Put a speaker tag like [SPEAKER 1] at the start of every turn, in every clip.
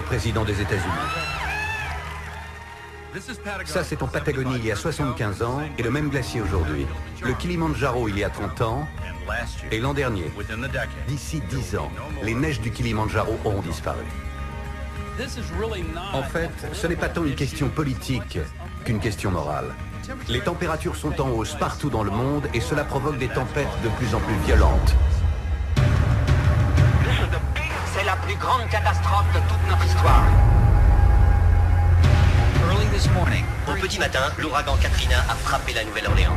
[SPEAKER 1] président des États-Unis. Ça, c'est en Patagonie il y a 75 ans et le même glacier aujourd'hui. Le Kilimandjaro il y a 30 ans et l'an dernier. D'ici 10 ans, les neiges du Kilimandjaro auront disparu. En fait, ce n'est pas tant une question politique qu'une question morale. Les températures sont en hausse partout dans le monde et cela provoque des tempêtes de plus en plus violentes.
[SPEAKER 2] C'est la plus grande catastrophe de toute notre histoire.
[SPEAKER 3] Au petit matin, l'ouragan Katrina a frappé la Nouvelle-Orléans.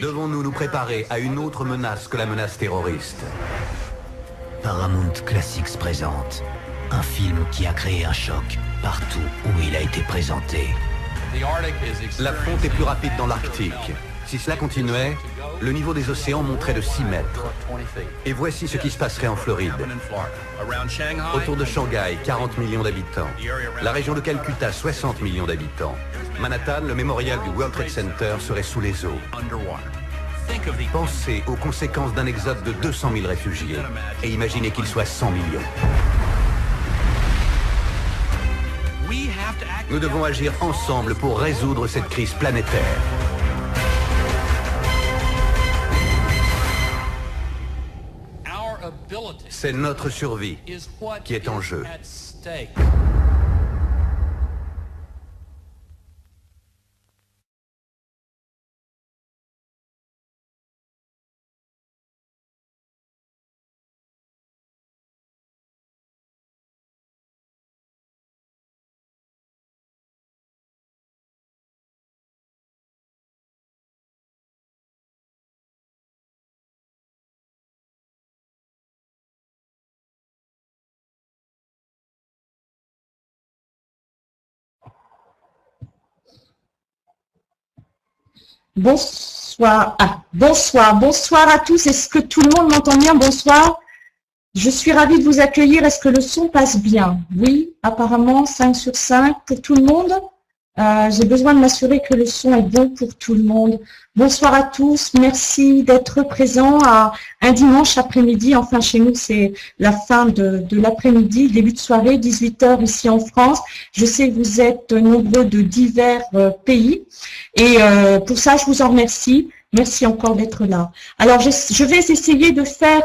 [SPEAKER 1] Devons-nous nous préparer à une autre menace que la menace terroriste?
[SPEAKER 4] Paramount Classics présente un film qui a créé un choc partout où il a été présenté.
[SPEAKER 1] La fonte est plus rapide dans l'Arctique. Si cela continuait, le niveau des océans monterait de 6 mètres. Et voici ce qui se passerait en Floride. Autour de Shanghai, 40 millions d'habitants. La région de Calcutta, 60 millions d'habitants. Manhattan, le mémorial du World Trade Center, serait sous les eaux. Pensez aux conséquences d'un exode de 200 000 réfugiés. Et imaginez qu'il soit 100 millions. Nous devons agir ensemble pour résoudre cette crise planétaire. C'est notre survie qui est en jeu.
[SPEAKER 5] Bonsoir. Bonsoir à tous. Est-ce que tout le monde m'entend bien? Bonsoir. Je suis ravie de vous accueillir. Est-ce que le son passe bien? Oui, apparemment 5 sur 5 pour tout le monde. J'ai besoin de m'assurer que le son est bon pour tout le monde. Bonsoir à tous. Merci d'être présents à un dimanche après-midi. Enfin, chez nous, c'est la fin de l'après-midi, début de soirée, 18 h ici en France. Je sais que vous êtes nombreux de divers pays. Et pour ça, je vous en remercie. Merci encore d'être là. Alors, je vais essayer de faire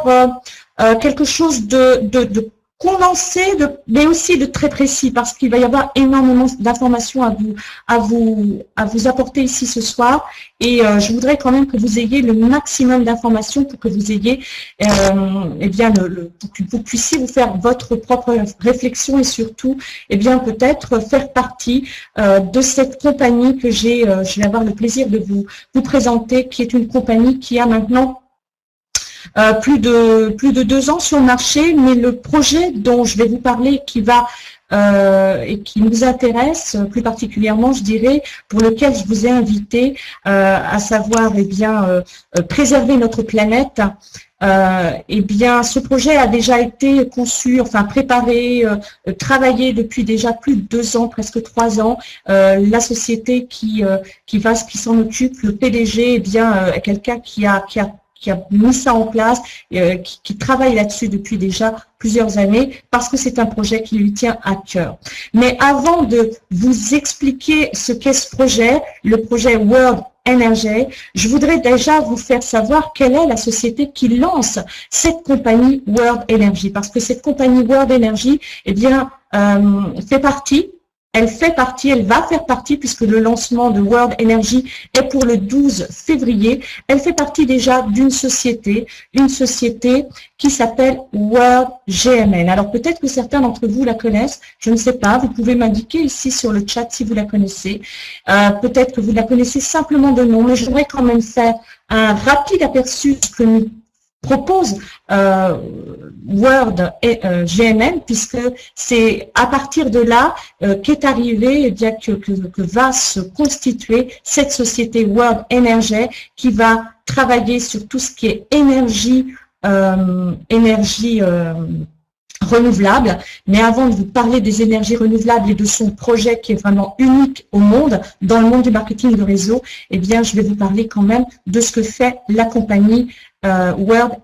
[SPEAKER 5] quelque chose de condensé, mais aussi de très précis, parce qu'il va y avoir énormément d'informations à vous apporter ici ce soir. Et je voudrais quand même que vous ayez le maximum d'informations pour que vous ayez, eh bien, pour que vous puissiez vous faire votre propre réflexion et surtout, eh bien, peut-être faire partie de cette compagnie que je vais avoir le plaisir de vous présenter, qui est une compagnie qui a maintenant plus de 2 ans sur le marché, mais le projet dont je vais vous parler qui va et qui nous intéresse plus particulièrement, je dirais, pour lequel je vous ai invité, à savoir, eh bien, préserver notre planète. Eh bien, ce projet a déjà été conçu, enfin préparé, travaillé depuis déjà plus de 2 ans, presque 3 ans. La société qui s'en occupe, le PDG, eh bien, est quelqu'un qui a mis ça en place, qui travaille là-dessus depuis déjà plusieurs années, parce que c'est un projet qui lui tient à cœur. Mais avant de vous expliquer ce qu'est ce projet, le projet World Energy, je voudrais déjà vous faire savoir quelle est la société qui lance cette compagnie World Energy, parce que cette compagnie World Energy, eh bien, elle va faire partie, puisque le lancement de World Energy est pour le 12 février, elle fait partie déjà d'une société, une société qui s'appelle World GMN. Alors peut-être que certains d'entre vous la connaissent, je ne sais pas, vous pouvez m'indiquer ici sur le chat si vous la connaissez. Peut-être que vous la connaissez simplement de nom, mais j'aimerais quand même faire un rapide aperçu de ce que nous propose World et GMN, puisque c'est à partir de là qu'est arrivé, eh bien, que va se constituer cette société World Energy qui va travailler sur tout ce qui est énergie renouvelable. Mais avant de vous parler des énergies renouvelables et de son projet qui est vraiment unique au monde, dans le monde du marketing de réseau, eh bien, je vais vous parler quand même de ce que fait la compagnie Word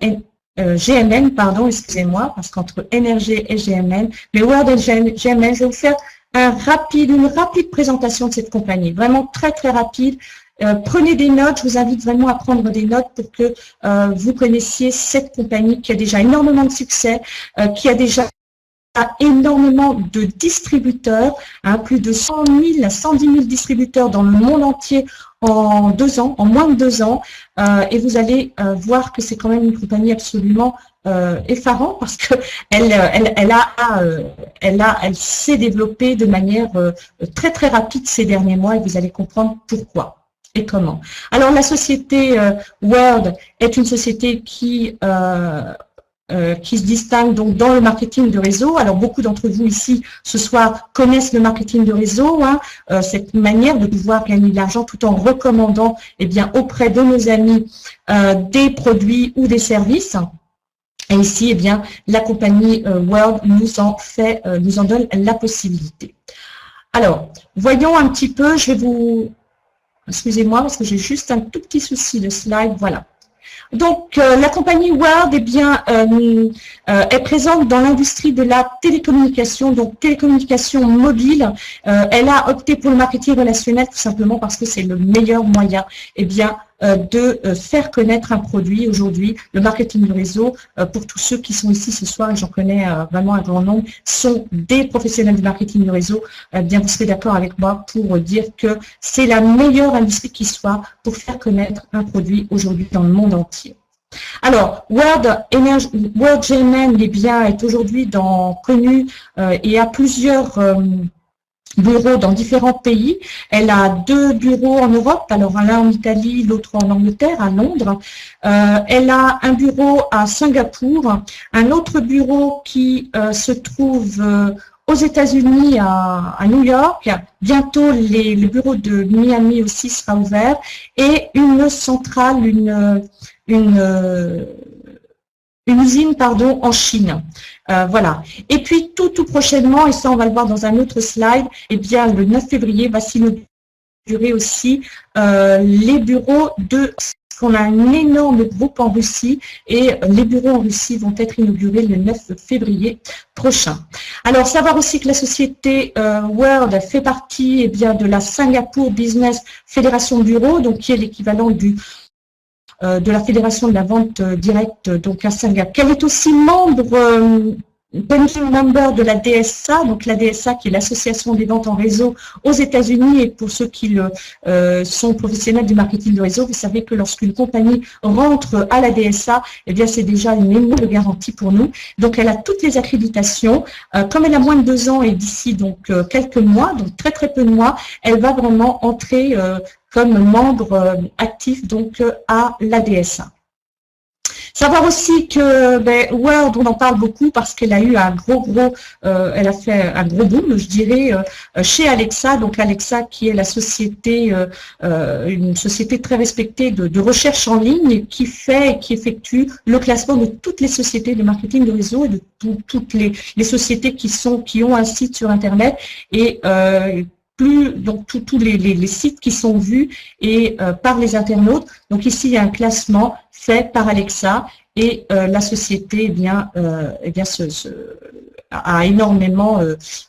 [SPEAKER 5] GMN, pardon, excusez-moi, parce qu'entre NRG et GMN, mais Word et GMN, je vais vous faire une rapide présentation de cette compagnie, vraiment très très rapide. Prenez des notes, je vous invite vraiment à prendre des notes pour que vous connaissiez cette compagnie qui a déjà énormément de succès, qui a déjà énormément de distributeurs, plus de 100 000 à 110 000 distributeurs dans le monde entier en 2 ans, en moins de 2 ans, et vous allez voir que c'est quand même une compagnie absolument effarante parce que elle s'est développée de manière très très rapide ces derniers mois et vous allez comprendre pourquoi et comment. Alors la société Word est une société qui se distingue donc dans le marketing de réseau. Alors beaucoup d'entre vous ici ce soir connaissent le marketing de réseau, cette manière de pouvoir gagner de l'argent tout en recommandant auprès de nos amis des produits ou des services. Et ici, la compagnie Word nous en donne la possibilité. Alors, voyons un petit peu, je vais vous... Excusez-moi parce que j'ai juste un tout petit souci de slide, voilà. Donc, la compagnie Word est présente dans l'industrie de la télécommunication, donc télécommunication mobile. Elle a opté pour le marketing relationnel tout simplement parce que c'est le meilleur moyen de faire connaître un produit aujourd'hui. Le marketing de réseau, pour tous ceux qui sont ici ce soir, et j'en connais vraiment un grand nombre, sont des professionnels du marketing de réseau. Vous serez d'accord avec moi pour dire que c'est la meilleure industrie qui soit pour faire connaître un produit aujourd'hui dans le monde entier. Alors, Word GMN est aujourd'hui connu et a plusieurs bureaux dans différents pays. Elle a 2 bureaux en Europe, alors l'un en Italie, l'autre en Angleterre, à Londres. Elle a un bureau à Singapour, un autre bureau qui se trouve aux États-Unis, à New York. Bientôt, le bureau de Miami aussi sera ouvert, et une centrale, une usine, en Chine. Voilà. Et puis, tout prochainement, et ça, on va le voir dans un autre slide, le 9 février va s'inaugurer aussi les bureaux qu'on a un énorme groupe en Russie, et les bureaux en Russie vont être inaugurés le 9 février prochain. Alors, savoir aussi que la société Word fait partie de la Singapore Business Federation Bureau, donc qui est l'équivalent de la Fédération de la vente directe donc à Singapour. Elle est aussi membre Banking Member de la DSA, donc la DSA qui est l'association des ventes en réseau aux États-Unis, et pour ceux qui sont professionnels du marketing de réseau, vous savez que lorsqu'une compagnie rentre à la DSA, c'est déjà une énorme garantie pour nous. Donc elle a toutes les accréditations. Comme elle a moins de 2 ans et d'ici donc quelques mois, donc très très peu de mois, elle va vraiment entrer comme membre actif donc à la DSA. Savoir aussi que Word, on en parle beaucoup parce qu'elle a eu elle a fait un gros boom, je dirais, chez Alexa. Donc Alexa qui est la société, une société très respectée de recherche en ligne qui effectue le classement de toutes les sociétés de marketing de réseau et de toutes les sociétés qui ont un site sur Internet, et donc tous les sites qui sont vus et par les internautes. Donc ici, il y a un classement fait par Alexa, et la société a énormément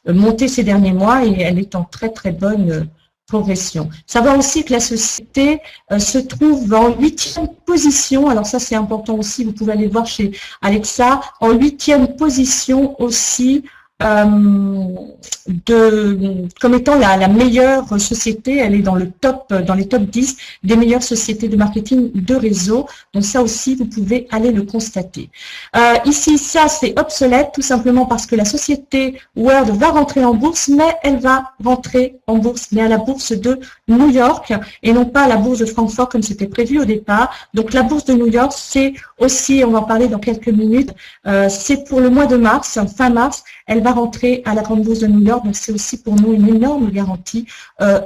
[SPEAKER 5] monté ces derniers mois, et elle est en très très bonne progression. Savoir aussi que la société se trouve en 8e position, alors ça c'est important aussi, vous pouvez aller voir chez Alexa, en 8e position aussi, comme étant la meilleure société. Elle est dans les top 10 des meilleures sociétés de marketing de réseau. Donc ça aussi, vous pouvez aller le constater. Ici, ça c'est obsolète, tout simplement parce que la société Word va rentrer en bourse, mais elle va rentrer en bourse, mais à la bourse de New York, et non pas à la bourse de Francfort comme c'était prévu au départ. Donc la bourse de New York, c'est aussi, on va en parler dans quelques minutes, c'est pour le mois de mars, fin mars, elle va rentrer à la grande bourse de New York, donc c'est aussi pour nous une énorme garantie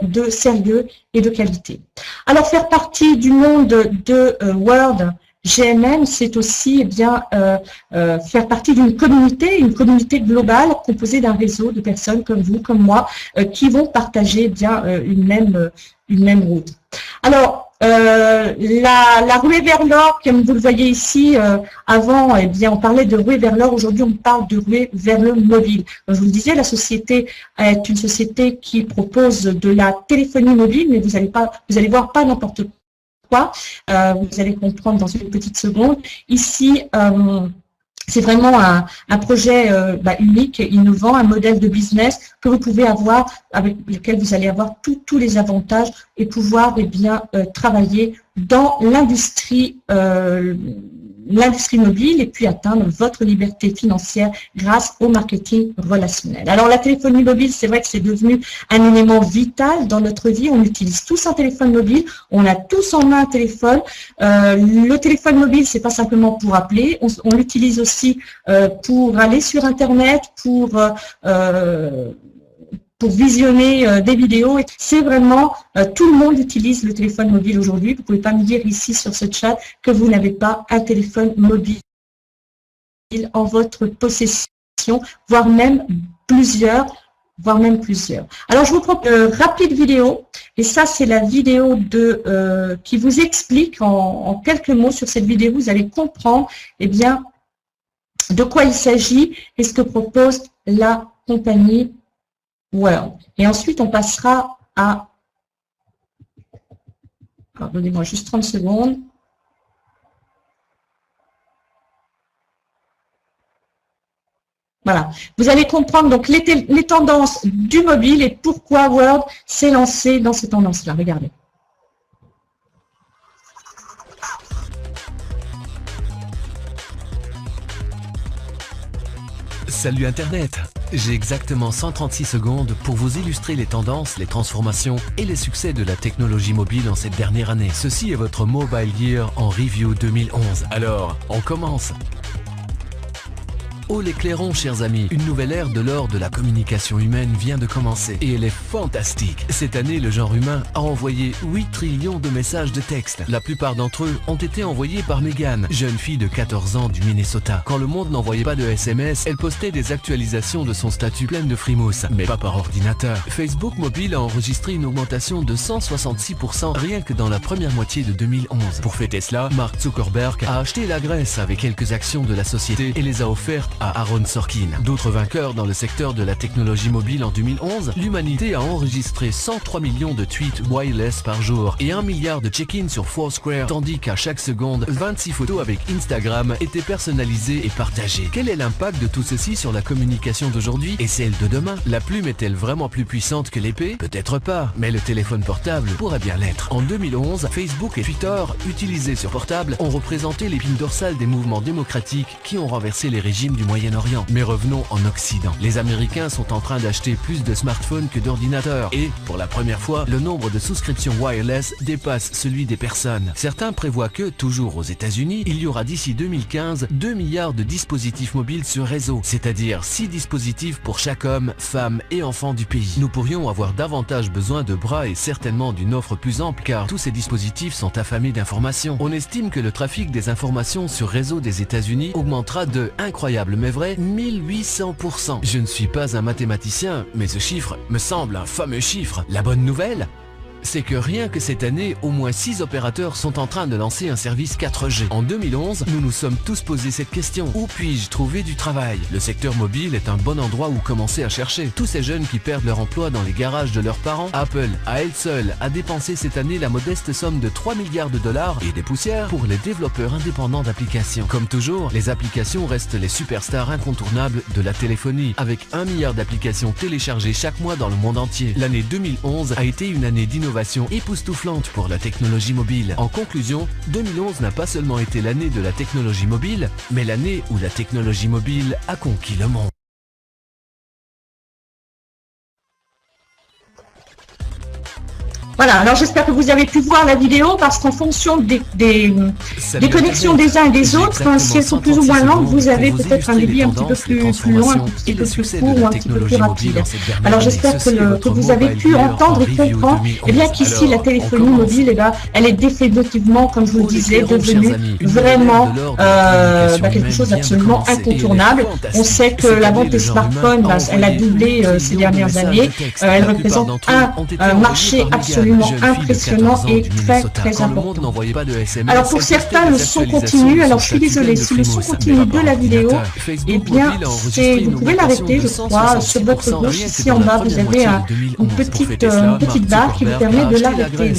[SPEAKER 5] de sérieux et de qualité. Alors faire partie du monde de Word GMN, c'est aussi faire partie d'une communauté globale composée d'un réseau de personnes comme vous, comme moi, qui vont partager une même route. Alors, la ruée vers l'or, comme vous le voyez ici, avant, eh bien, on parlait de ruée vers l'or. Aujourd'hui, on parle de ruée vers le mobile. Je vous le disais, la société est une société qui propose de la téléphonie mobile, mais vous allez voir pas n'importe quoi. Vous allez comprendre dans une petite seconde. Ici, c'est vraiment un projet unique, innovant, un modèle de business que vous pouvez avoir, avec lequel vous allez avoir tous les avantages et pouvoir travailler dans l'industrie mobile et puis atteindre votre liberté financière grâce au marketing relationnel. Alors la téléphonie mobile, c'est vrai que c'est devenu un élément vital dans notre vie. On utilise tous un téléphone mobile, on a tous en main un téléphone. Le téléphone mobile, c'est pas simplement pour appeler, on l'utilise aussi pour aller sur Internet, pour visionner des vidéos. C'est vraiment, tout le monde utilise le téléphone mobile aujourd'hui. Vous ne pouvez pas me dire ici sur ce chat que vous n'avez pas un téléphone mobile en votre possession, voire même plusieurs. Alors, je vous propose une rapide vidéo, et ça, c'est la vidéo qui vous explique en quelques mots. Sur cette vidéo, vous allez comprendre, de quoi il s'agit et ce que propose la compagnie World. Et ensuite, on passera à... Pardonnez-moi juste 30 secondes. Voilà. Vous allez comprendre donc les tendances du mobile et pourquoi World s'est lancé dans ces tendances-là. Regardez.
[SPEAKER 6] Salut Internet! J'ai exactement 136 secondes pour vous illustrer les tendances, les transformations et les succès de la technologie mobile en cette dernière année. Ceci est votre Mobile Year en Review 2011. Alors, on commence! Oh les clairons, chers amis, une nouvelle ère de l'or de la communication humaine vient de commencer et elle est fantastique. Cette année, le genre humain a envoyé 8 trillions de messages de texte. La plupart d'entre eux ont été envoyés par Megan, jeune fille de 14 ans du Minnesota. Quand le monde n'envoyait pas de SMS, elle postait des actualisations de son statut pleine de frimousse, mais pas par ordinateur. Facebook Mobile a enregistré une augmentation de 166% rien que dans la première moitié de 2011. Pour fêter cela, Mark Zuckerberg a acheté la Grèce avec quelques actions de la société et les a offertes à Aaron Sorkin. D'autres vainqueurs dans le secteur de la technologie mobile en 2011, l'humanité a enregistré 103 millions de tweets wireless par jour et 1 milliard de check-ins sur Foursquare, tandis qu'à chaque seconde, 26 photos avec Instagram étaient personnalisées et partagées. Quel est l'impact de tout ceci sur la communication d'aujourd'hui et celle de demain? La plume est-elle vraiment plus puissante que l'épée? Peut-être pas, mais le téléphone portable pourrait bien l'être. En 2011, Facebook et Twitter, utilisés sur portable, ont représenté l'épine dorsale des mouvements démocratiques qui ont renversé les régimes du Moyen-Orient. Mais revenons en Occident. Les Américains sont en train d'acheter plus de smartphones que d'ordinateurs et, pour la première fois, le nombre de souscriptions wireless dépasse celui des personnes. Certains prévoient que, toujours aux États-Unis, il y aura d'ici 2015 2 milliards de dispositifs mobiles sur réseau, c'est-à-dire 6 dispositifs pour chaque homme, femme et enfant du pays. Nous pourrions avoir davantage besoin de bras et certainement d'une offre plus ample car tous ces dispositifs sont affamés d'informations. On estime que le trafic des informations sur réseau des États-Unis augmentera de, incroyable mais vrai, 1800%. Je ne suis pas un mathématicien, mais ce chiffre me semble un fameux chiffre. La bonne nouvelle, c'est que rien que cette année, au moins 6 opérateurs sont en train de lancer un service 4G. En 2011, nous nous sommes tous posé cette question. Où puis-je trouver du travail? Le secteur mobile est un bon endroit où commencer à chercher. Tous ces jeunes qui perdent leur emploi dans les garages de leurs parents, Apple, à elle seule, a dépensé cette année la modeste somme de 3 milliards de dollars et des poussières pour les développeurs indépendants d'applications. Comme toujours, les applications restent les superstars incontournables de la téléphonie, avec 1 milliard d'applications téléchargées chaque mois dans le monde entier. L'année 2011 a été une année d'innovation époustouflante pour la technologie mobile. En conclusion, 2011 n'a pas seulement été l'année de la technologie mobile, mais l'année où la technologie mobile a conquis le monde.
[SPEAKER 5] Voilà, alors j'espère que vous avez pu voir la vidéo parce qu'en fonction des connexions des uns et des autres, si elles sont plus ou moins longues, vous avez peut-être un débit un petit peu plus long, un petit peu plus court ou un petit peu plus rapide. Alors j'espère que vous avez pu entendre et comprendre qu'ici la téléphonie mobile, elle est définitivement, comme je vous le disais, devenue vraiment quelque chose d'absolument incontournable. On sait que la vente des smartphones, elle a doublé ces dernières années. Elle représente un marché absolument absolument impressionnant et très important. Alors pour certains, le son continue. Alors je suis désolée, si le son continue de la vidéo, eh bien vous pouvez l'arrêter, je crois, sur votre gauche, ici en bas, vous avez une petite barre qui vous permet de l'arrêter.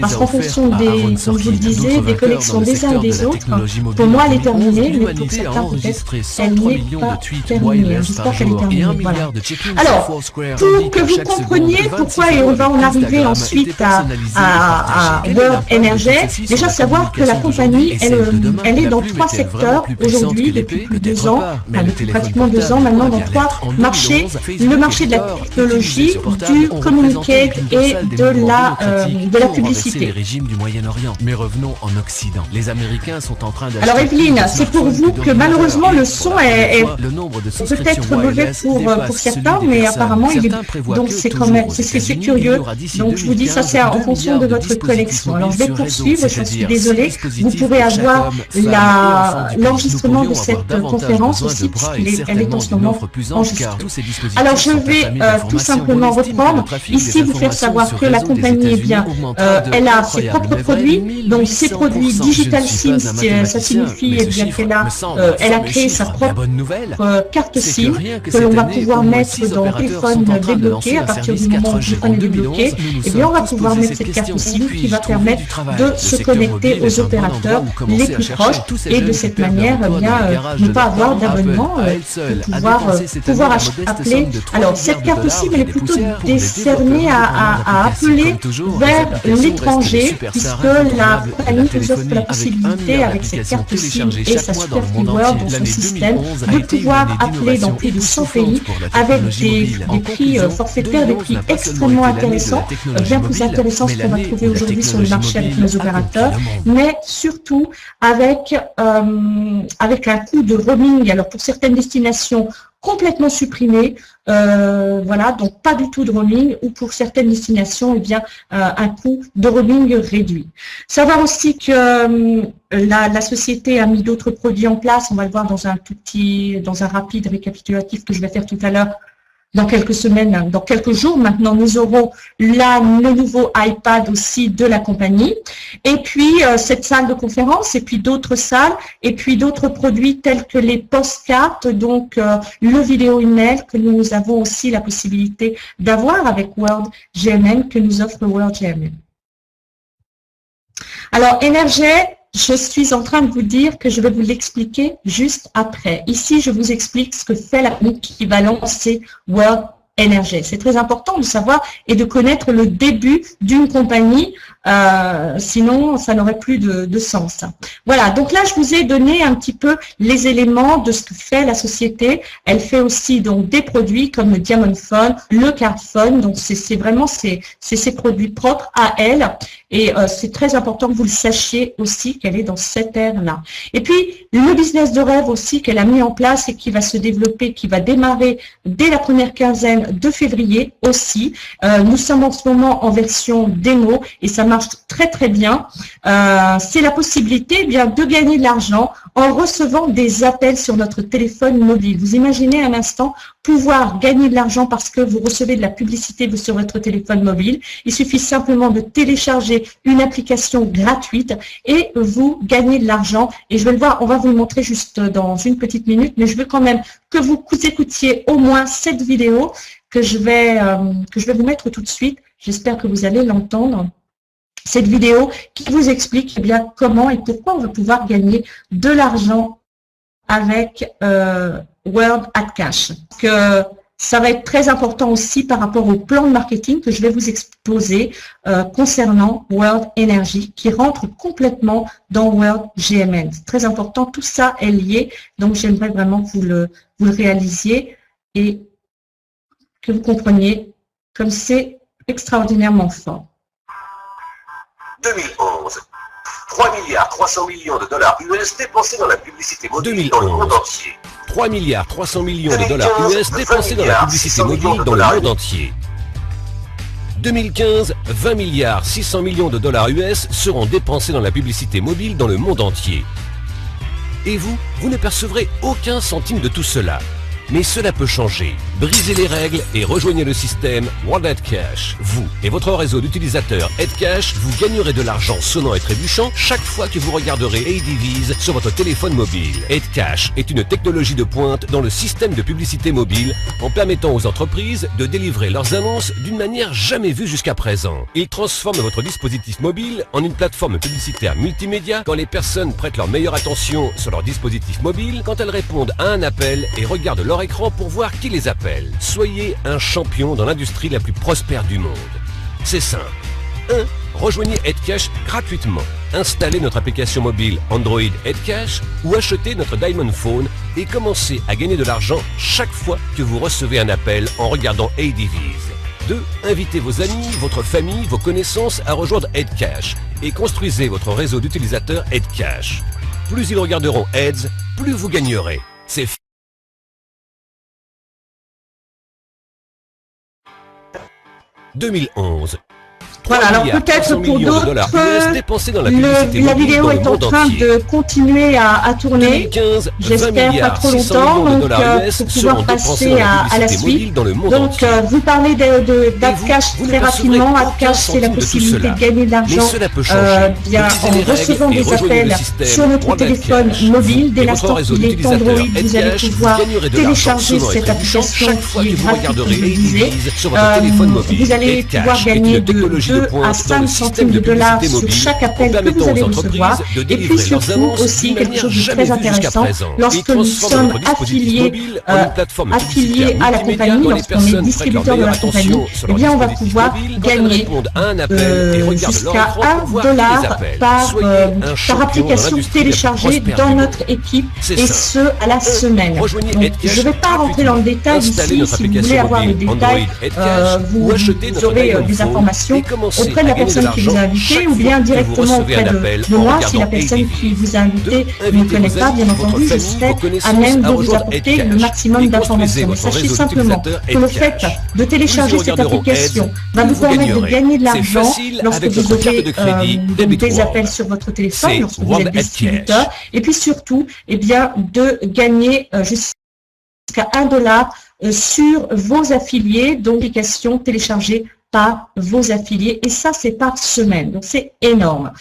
[SPEAKER 5] Parce qu'en fonction des, comme je vous le disais, des connexions des uns et des autres, pour moi elle est terminée, mais pour certains peut-être elle n'est pas terminée. J'espère qu'elle est terminée. Voilà. Alors, pour que vous compreniez pourquoi, et on va en arriver ensuite à World Energy, déjà savoir que la compagnie, elle est dans 3 secteurs aujourd'hui, depuis plus de 2 ans, enfin, depuis pratiquement 2 ans maintenant, dans 3 marchés. Le marché de la technologie, du communiqué et de la publicité.
[SPEAKER 6] Mais revenons en Occident. Les Américains sont en train
[SPEAKER 5] alors Evelyne, c'est pour vous que malheureusement le son est peut-être mauvais pour certains, mais apparemment il est, donc c'est quand même c'est curieux. Donc je vous dis ça, c'est en fonction de votre connexion. Alors je vais poursuivre, je suis désolée. Vous pourrez avoir l'enregistrement de cette conférence aussi, puisqu'elle est en ce moment enregistrée. Alors je vais tout simplement reprendre ici, vous faire savoir que la compagnie, eh bien, elle a ses propres produits, donc ses produits Digital SIM, ça signifie eh bien qu'elle a créé sa propre carte SIM que l'on va pouvoir mettre dans le téléphone débloqué. À partir du moment où le téléphone est débloqué, eh bien on va pouvoir mettre cette carte SIM qui va permettre de se connecter aux opérateurs les plus proches et de cette manière eh bien ne pas avoir d'abonnement, pouvoir appeler. Alors cette carte SIM elle est plutôt décernée à appeler vers l'étranger, puisque la compagnie vous offre la possibilité avec cette carte SIM et sa super World dans son système de pouvoir appeler dans plus de 100 pays avec des prix forfaitaires, des prix extrêmement intéressants, bien plus intéressants que ce qu'on va trouver aujourd'hui sur le marché avec nos opérateurs, mais surtout avec un coût de roaming. Alors pour certaines destinations complètement supprimé, voilà, donc pas du tout de roaming, ou pour certaines destinations, eh bien, un coût de roaming réduit. Savoir aussi que la société a mis d'autres produits en place, on va le voir dans un rapide récapitulatif que je vais faire tout à l'heure. Dans quelques semaines, dans quelques jours maintenant, nous aurons le nouveau iPad aussi de la compagnie. Et puis, cette salle de conférence, et puis d'autres salles, et puis d'autres produits tels que les postcards, donc le vidéo email que nous avons aussi la possibilité d'avoir avec World GMM, que nous offre World GMM. Alors, Energy, je suis en train de vous dire que je vais vous l'expliquer juste après. Ici, je vous explique ce que fait la compagnie qui va lancer World Energy. C'est très important de savoir et de connaître le début d'une compagnie, sinon ça n'aurait plus de sens. Voilà, donc là je vous ai donné un petit peu les éléments de ce que fait la société. Elle fait aussi donc des produits comme le Diamond Phone, le Card Phone, donc c'est vraiment ses produits propres à elle, et c'est très important que vous le sachiez aussi qu'elle est dans cette ère-là. Et puis le business de rêve aussi qu'elle a mis en place et qui va se développer, qui va démarrer dès la première quinzaine de février aussi. Nous sommes en ce moment en version démo et ça marche très très bien. C'est la possibilité eh bien de gagner de l'argent en recevant des appels sur notre téléphone mobile. Vous imaginez un instant pouvoir gagner de l'argent parce que vous recevez de la publicité sur votre téléphone mobile. Il suffit simplement de télécharger une application gratuite et vous gagnez de l'argent. Et je vais le voir, on va vous le montrer juste dans une petite minute, mais je veux quand même que vous écoutiez au moins cette vidéo que je vais vous mettre tout de suite. J'espère que vous allez l'entendre. Cette vidéo qui vous explique eh bien comment et pourquoi on va pouvoir gagner de l'argent avec World at Cash. Que ça va être très important aussi par rapport au plan de marketing que je vais vous exposer concernant World Energy qui rentre complètement dans World GMM. C'est très important, tout ça est lié, donc j'aimerais vraiment que vous le réalisiez et que vous compreniez comme c'est extraordinairement fort.
[SPEAKER 7] 2011. 3 milliards 300 millions de dollars US dépensés dans la publicité mobile dans le monde entier.
[SPEAKER 8] 3 milliards 300 millions de dollars US dépensés dans la publicité mobile dans le monde entier. 2015, 20 milliards 600 millions de dollars US seront dépensés dans la publicité mobile dans le monde entier. Et vous ne percevrez aucun centime de tout cela. Mais cela peut changer. Brisez les règles et rejoignez le système World Edcash. Vous et votre réseau d'utilisateurs Edcash, vous gagnerez de l'argent sonnant et trébuchant chaque fois que vous regarderez ADVs sur votre téléphone mobile. Edcash est une technologie de pointe dans le système de publicité mobile en permettant aux entreprises de délivrer leurs annonces d'une manière jamais vue jusqu'à présent. Il transforme votre dispositif mobile en une plateforme publicitaire multimédia quand les personnes prêtent leur meilleure attention sur leur dispositif mobile, quand elles répondent à un appel et regardent leur écran pour voir qui les appelle. Soyez un champion dans l'industrie la plus prospère du monde. C'est simple. 1. Rejoignez Edcash gratuitement. Installez notre application mobile Android Edcash ou achetez notre Diamond Phone et commencez à gagner de l'argent chaque fois que vous recevez un appel en regardant ADVs. 2. Invitez vos amis, votre famille, vos connaissances à rejoindre Edcash et construisez votre réseau d'utilisateurs Edcash. Plus ils regarderont Ads, plus vous gagnerez. C'est 2011.
[SPEAKER 5] Voilà, alors peut-être pour d'autres, la vidéo est en train de continuer à tourner. J'espère pas trop longtemps, donc pour pouvoir passer à la suite. Donc vous parlez d'Adcash très rapidement. Adcash, c'est la possibilité de gagner de l'argent en recevant des appels sur notre téléphone mobile. Dès l'instant qu'il est Android, vous allez pouvoir télécharger cette application qui est gratuite, comme je le disais. Vous allez pouvoir gagner de 2 à 5 centimes de dollars sur chaque appel que vous allez recevoir. Et puis surtout aussi quelque chose de très intéressant, lorsque nous sommes affiliés à la compagnie, lorsqu'on est distributeur de la compagnie, eh bien on va pouvoir gagner jusqu'à $1 par application téléchargée dans notre équipe, et ce à la semaine. Donc, je ne vais pas rentrer dans le détail ici. Si vous voulez avoir les détails, vous aurez des informations auprès de la personne qui vous a invité, ou bien directement auprès de moi. Si la personne qui vous a invité ne connaît pas, bien entendu, je serai à même de vous apporter le maximum d'informations. Mais sachez simplement que le fait de télécharger cette application va vous permettre de gagner de l'argent lorsque vous aurez des appels sur votre téléphone, lorsque vous êtes distributeur, et puis surtout, eh bien, de gagner jusqu'à $1 sur vos affiliés, donc l'application téléchargée par vos affiliés, et ça c'est par semaine, donc c'est énorme.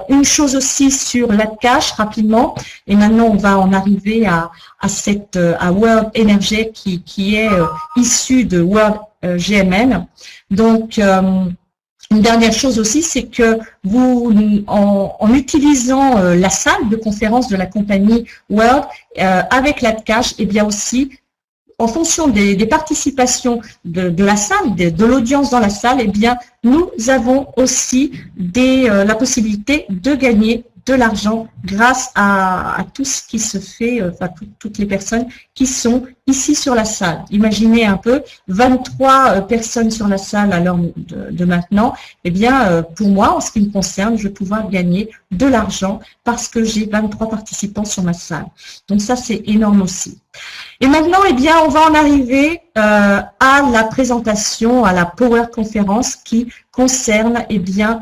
[SPEAKER 5] Une chose aussi sur l'Adcash rapidement, et maintenant on va en arriver à World Energy qui est issu de World GMN. Donc une dernière chose aussi, c'est que vous, en utilisant la salle de conférence de la compagnie World avec l'Adcash, et bien aussi en fonction des participations de la salle, de l'audience dans la salle, eh bien, nous avons aussi la possibilité de gagner de l'argent grâce à tout ce qui se fait, enfin toutes les personnes qui sont ici sur la salle. Imaginez un peu, 23 personnes sur la salle à l'heure de maintenant. Eh bien, pour moi, en ce qui me concerne, je vais pouvoir gagner de l'argent parce que j'ai 23 participants sur ma salle. Donc ça, c'est énorme aussi. Et maintenant, eh bien, on va en arriver à la présentation, à la Power Conférence qui concerne, eh bien,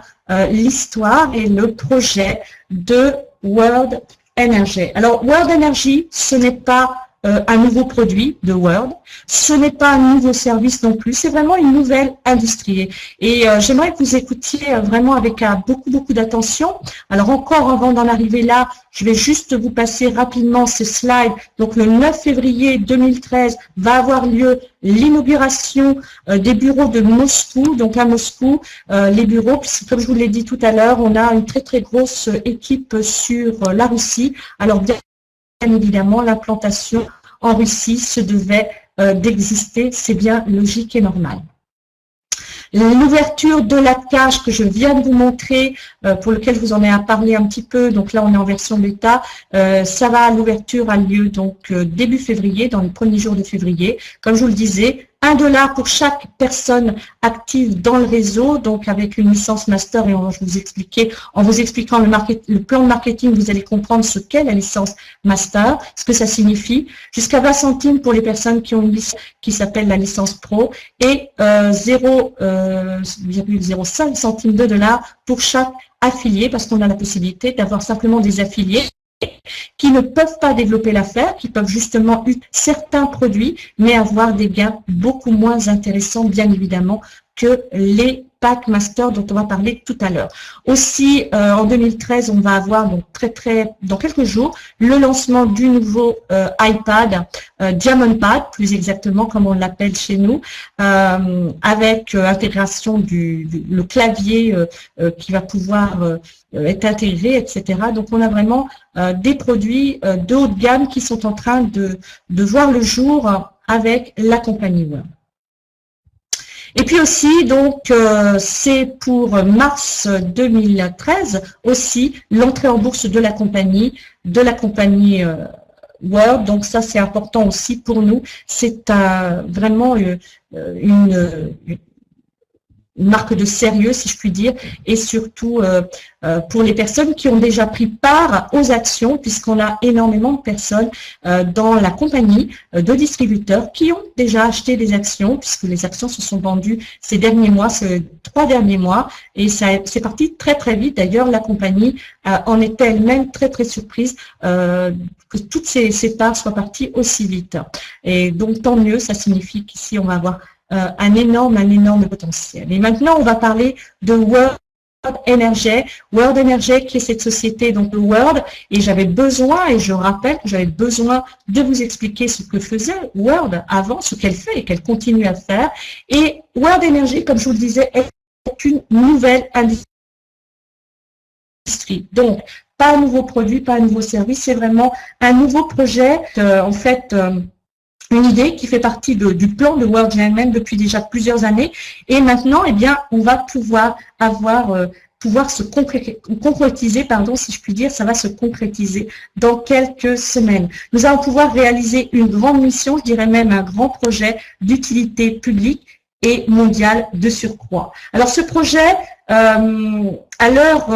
[SPEAKER 5] l'histoire et le projet de World Energy. Alors, World Energy, ce n'est pas un nouveau produit de World, ce n'est pas un nouveau service non plus, c'est vraiment une nouvelle industrie. Et j'aimerais que vous écoutiez vraiment avec beaucoup d'attention. Alors encore avant d'en arriver là, je vais juste vous passer rapidement ce slide. Donc le 9 février 2013 va avoir lieu l'inauguration des bureaux de Moscou. Donc à Moscou, les bureaux, puisque comme je vous l'ai dit tout à l'heure, on a une très grosse équipe sur la Russie. Alors bien évidemment, l'implantation en Russie se devait d'exister, c'est bien logique et normal. L'ouverture de l'Adcash que je viens de vous montrer, pour lequel je vous en ai parlé un petit peu, donc là on est en version bêta, l'ouverture a lieu donc début février, dans les premiers jours de février. Comme je vous le disais, $1 pour chaque personne active dans le réseau, donc avec une licence master, et en vous expliquant le plan de marketing, vous allez comprendre ce qu'est la licence master, ce que ça signifie, jusqu'à 20 centimes pour les personnes qui ont une licence qui s'appelle la licence pro, et 0,05 centimes de dollars pour chaque affilié, parce qu'on a la possibilité d'avoir simplement des affiliés qui ne peuvent pas développer l'affaire, qui peuvent justement utiliser certains produits, mais avoir des gains beaucoup moins intéressants, bien évidemment, que les Pack Master dont on va parler tout à l'heure. Aussi, en 2013, on va avoir donc dans quelques jours le lancement du nouveau iPad, Diamond Pad, plus exactement comme on l'appelle chez nous, avec intégration le clavier qui va pouvoir être intégré, etc. Donc, on a vraiment des produits de haut de gamme qui sont en train de voir le jour avec la compagnie Word. Et puis aussi, donc, c'est pour mars 2013 aussi l'entrée en bourse de la compagnie Word. Donc ça, c'est important aussi pour nous. C'est vraiment une marque de sérieux, si je puis dire, et surtout pour les personnes qui ont déjà pris part aux actions, puisqu'on a énormément de personnes dans la compagnie de distributeurs qui ont déjà acheté des actions, puisque les actions se sont vendues ces derniers mois, ces 3 derniers mois, et c'est parti très très vite. D'ailleurs, la compagnie en était elle-même très très surprise que toutes ces parts soient parties aussi vite. Et donc, tant mieux, ça signifie qu'ici, on va avoir un énorme potentiel. Et maintenant, on va parler de Word Energy. Word Energy, qui est cette société donc de Word, et j'avais besoin, et je rappelle que j'avais besoin de vous expliquer ce que faisait Word avant, ce qu'elle fait et qu'elle continue à faire. Et Word Energy, comme je vous le disais, est une nouvelle industrie. Donc, pas un nouveau produit, pas un nouveau service, c'est vraiment un nouveau projet, en fait, une idée qui fait partie du plan de Word GNM depuis déjà plusieurs années. Et maintenant, eh bien, on va pouvoir se concrétiser, pardon, si je puis dire, ça va se concrétiser dans quelques semaines. Nous allons pouvoir réaliser une grande mission, je dirais même un grand projet d'utilité publique et mondiale de surcroît. Alors, ce projet, à l'heure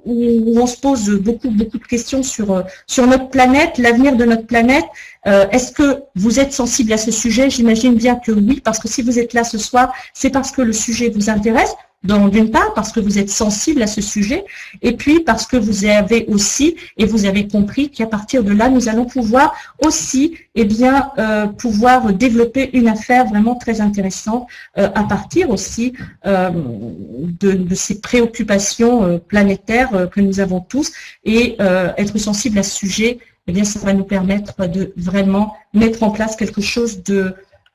[SPEAKER 5] où on se pose beaucoup de questions sur notre planète, l'avenir de notre planète. Est-ce que vous êtes sensible à ce sujet? J'imagine bien que oui, parce que si vous êtes là ce soir, c'est parce que le sujet vous intéresse. D'une part, parce que vous êtes sensible à ce sujet, et puis parce que vous avez aussi, et vous avez compris qu'à partir de là, nous allons pouvoir aussi, eh bien, pouvoir développer une affaire vraiment très intéressante à partir aussi de ces préoccupations planétaires que nous avons tous, et être sensible à ce sujet, eh bien, ça va nous permettre de vraiment mettre en place quelque chose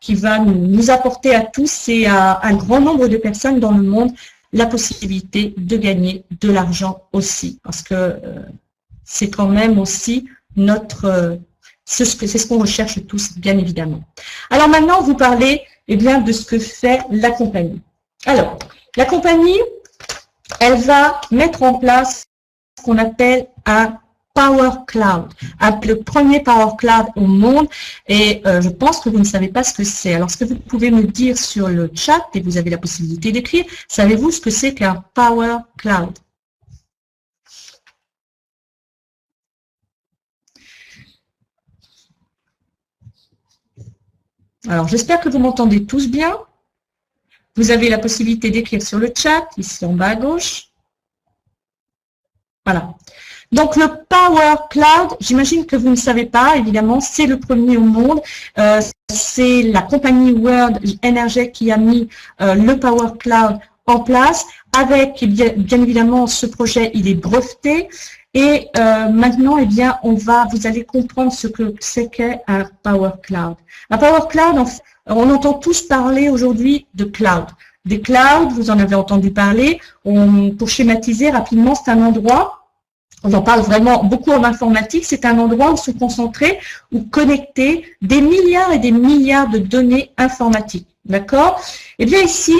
[SPEAKER 5] qui va nous apporter à tous et à un grand nombre de personnes dans le monde la possibilité de gagner de l'argent aussi. Parce que c'est quand même aussi c'est ce qu'on recherche tous, bien évidemment. Alors maintenant, vous parlez eh bien, de ce que fait la compagnie. Alors, la compagnie, elle va mettre en place ce qu'on appelle un Power Cloud, le premier Power Cloud au monde, et je pense que vous ne savez pas ce que c'est. Alors, ce que vous pouvez me dire sur le chat, et vous avez la possibilité d'écrire, savez-vous ce que c'est qu'un Power Cloud? Alors, j'espère que vous m'entendez tous bien. Vous avez la possibilité d'écrire sur le chat, ici en bas à gauche. Voilà. Donc, le Power Cloud, j'imagine que vous ne savez pas, évidemment, c'est le premier au monde. C'est la compagnie Word Energy qui a mis le Power Cloud en place. Avec, bien évidemment, ce projet, il est breveté. Et maintenant, eh bien, vous allez comprendre ce que c'est qu'un Power Cloud. Un Power Cloud, on entend tous parler aujourd'hui de cloud. Des clouds, vous en avez entendu parler. Pour schématiser rapidement, c'est un endroit. On en parle vraiment beaucoup en informatique, c'est un endroit où sont concentrés ou connectés des milliards et des milliards de données informatiques. D'accord? Eh bien ici,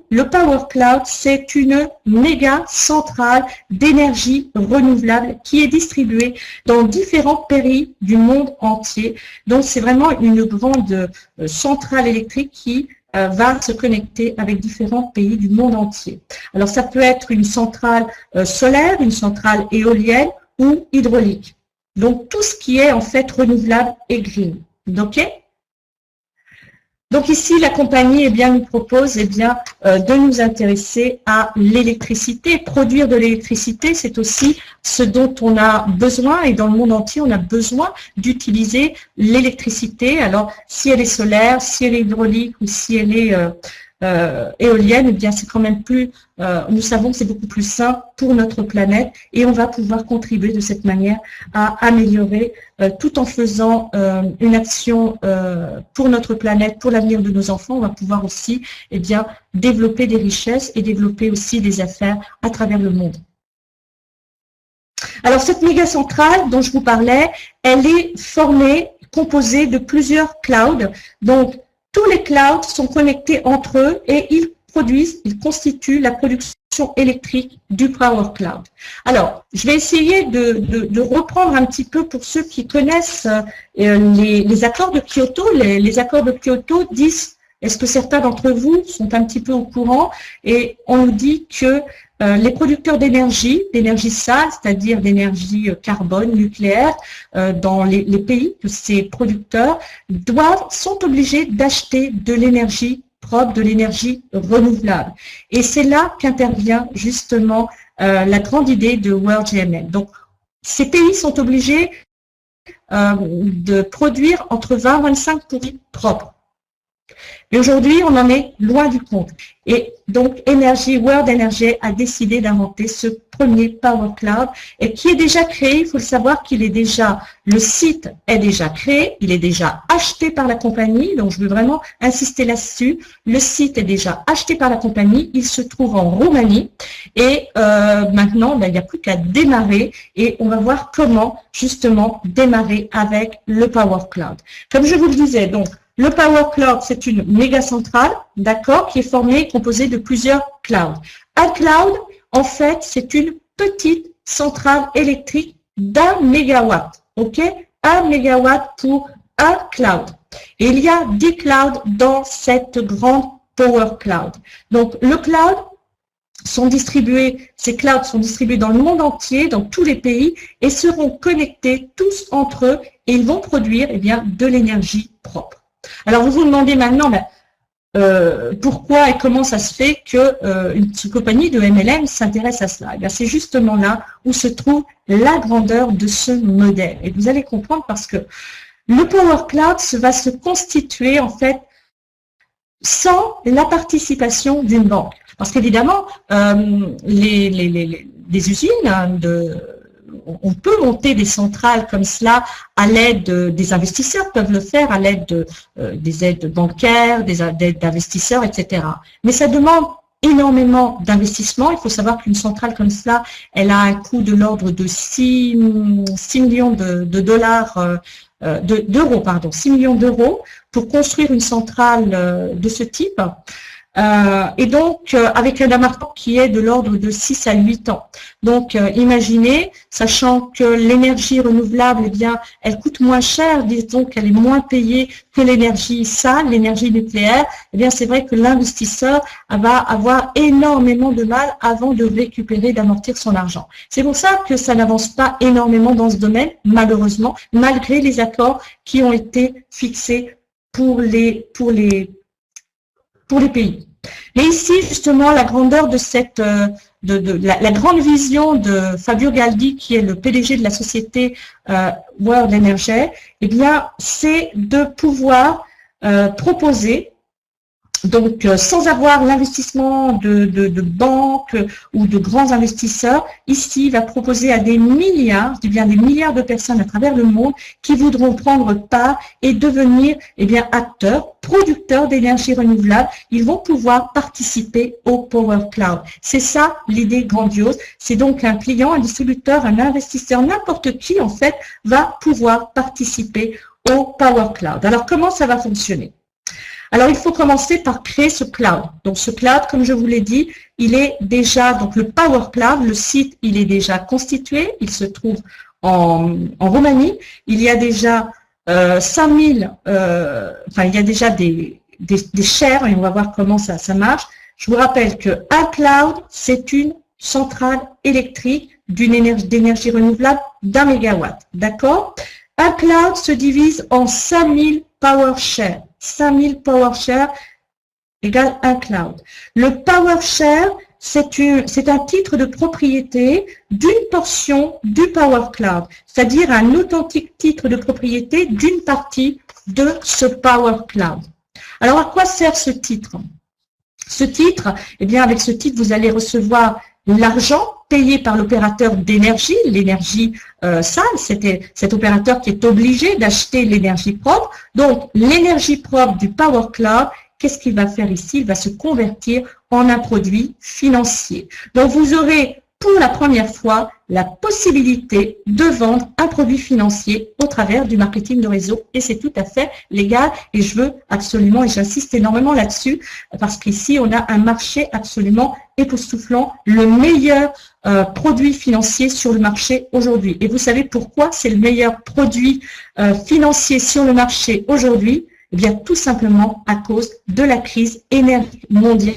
[SPEAKER 5] le Power Cloud, c'est une méga centrale d'énergie renouvelable qui est distribuée dans différents pays du monde entier. Donc c'est vraiment une grande centrale électrique qui va se connecter avec différents pays du monde entier. Alors, ça peut être une centrale solaire, une centrale éolienne ou hydraulique. Donc, tout ce qui est en fait renouvelable et green. OK? Donc ici, la compagnie nous propose de nous intéresser à l'électricité. Produire de l'électricité, c'est aussi ce dont on a besoin, et dans le monde entier, on a besoin d'utiliser l'électricité. Alors, si elle est solaire, si elle est hydraulique ou si elle est éolienne, c'est quand même plus, nous savons que c'est beaucoup plus sain pour notre planète, et on va pouvoir contribuer de cette manière à améliorer, tout en faisant une action pour notre planète, pour l'avenir de nos enfants. On va pouvoir aussi développer des richesses et développer aussi des affaires à travers le monde. Alors cette méga centrale dont je vous parlais, elle est composée de plusieurs clouds. Donc tous les clouds sont connectés entre eux et ils constituent la production électrique du Power Cloud. Alors, je vais essayer de reprendre un petit peu pour ceux qui connaissent les accords de Kyoto. Les accords de Kyoto disent, est-ce que certains d'entre vous sont un petit peu au courant, et on nous dit que les producteurs d'énergie sale, c'est-à-dire d'énergie carbone, nucléaire, dans les pays de ces producteurs, sont obligés d'acheter de l'énergie propre, de l'énergie renouvelable. Et c'est là qu'intervient justement la grande idée de World GMM. Donc, ces pays sont obligés de produire entre 20 et 25% propres. Et aujourd'hui, on en est loin du compte. Et donc, World Energy a décidé d'inventer ce premier Power Cloud, et qui est déjà créé. Il faut le savoir le site est déjà créé, il est déjà acheté par la compagnie. Donc, je veux vraiment insister là-dessus. Le site est déjà acheté par la compagnie. Il se trouve en Roumanie. Et maintenant, il n'y a plus qu'à démarrer. Et on va voir comment, justement, démarrer avec le Power Cloud. Comme je vous le disais, donc, le Power Cloud, c'est une méga centrale, d'accord, qui est composée de plusieurs clouds. Un cloud, en fait, c'est une petite centrale électrique d'1 mégawatt, ok? 1 mégawatt pour un cloud. Et il y a 10 clouds dans cette grande Power Cloud. Donc, ces clouds sont distribués dans le monde entier, dans tous les pays, et seront connectés tous entre eux, et ils vont produire de l'énergie propre. Alors, vous vous demandez maintenant, pourquoi et comment ça se fait qu'une compagnie de MLM s'intéresse à cela? C'est justement là où se trouve la grandeur de ce modèle. Et vous allez comprendre, parce que le Power Cloud va se constituer, en fait, sans la participation d'une banque. Parce qu'évidemment, les usines on peut monter des centrales comme cela à l'aide des investisseurs, peuvent le faire à l'aide des aides bancaires, des aides d'investisseurs, etc. Mais ça demande énormément d'investissement. Il faut savoir qu'une centrale comme cela, elle a un coût de l'ordre de 6 millions d'euros, 6 millions d'euros pour construire une centrale de ce type. Et donc, avec un amortissement qui est de l'ordre de 6 à 8 ans. Donc, imaginez, sachant que l'énergie renouvelable, elle coûte moins cher, disons qu'elle est moins payée que l'énergie sale, l'énergie nucléaire, c'est vrai que l'investisseur va avoir énormément de mal avant de récupérer, d'amortir son argent. C'est pour ça que ça n'avance pas énormément dans ce domaine, malheureusement, malgré les accords qui ont été fixés pour les pays. Mais ici, justement, la grandeur de la grande vision de Fabio Galdi, qui est le PDG de la société World Energy, c'est de pouvoir proposer, donc sans avoir l'investissement de banques ou de grands investisseurs, ici, il va proposer à des milliards de personnes à travers le monde qui voudront prendre part et devenir acteurs, producteurs d'énergie renouvelable. Ils vont pouvoir participer au Power Cloud. C'est ça l'idée grandiose. C'est donc un client, un distributeur, un investisseur, n'importe qui en fait va pouvoir participer au Power Cloud. Alors comment ça va fonctionner? Alors, il faut commencer par créer ce cloud. Donc, ce cloud, comme je vous l'ai dit, il est déjà, donc le Power Cloud, le site, il est déjà constitué. Il se trouve en Roumanie. Il y a déjà 5000, il y a déjà des shares, et on va voir comment ça marche. Je vous rappelle qu'un cloud, c'est une centrale électrique d'énergie renouvelable d'1 mégawatt. D'accord? Un cloud se divise en 5000 PowerShare. 5000 PowerShare égale un cloud. Le PowerShare, c'est un titre de propriété d'une portion du Power Cloud, c'est-à-dire un authentique titre de propriété d'une partie de ce Power Cloud. Alors, à quoi sert ce titre? Ce titre, eh bien, avec ce titre, vous allez recevoir l'argent payé par l'opérateur d'énergie, l'énergie sale, c'est cet opérateur qui est obligé d'acheter l'énergie propre. Donc, l'énergie propre du Power Cloud, qu'est-ce qu'il va faire ici? Il va se convertir en un produit financier. Donc, vous aurez pour la première fois la possibilité de vendre un produit financier au travers du marketing de réseau. Et c'est tout à fait légal. Et je veux absolument, et j'insiste énormément là-dessus, parce qu'ici, on a un marché absolument époustouflant, le meilleur produit financier sur le marché aujourd'hui. Et vous savez pourquoi c'est le meilleur produit financier sur le marché aujourd'hui? Eh bien, tout simplement à cause de la crise énergétique mondiale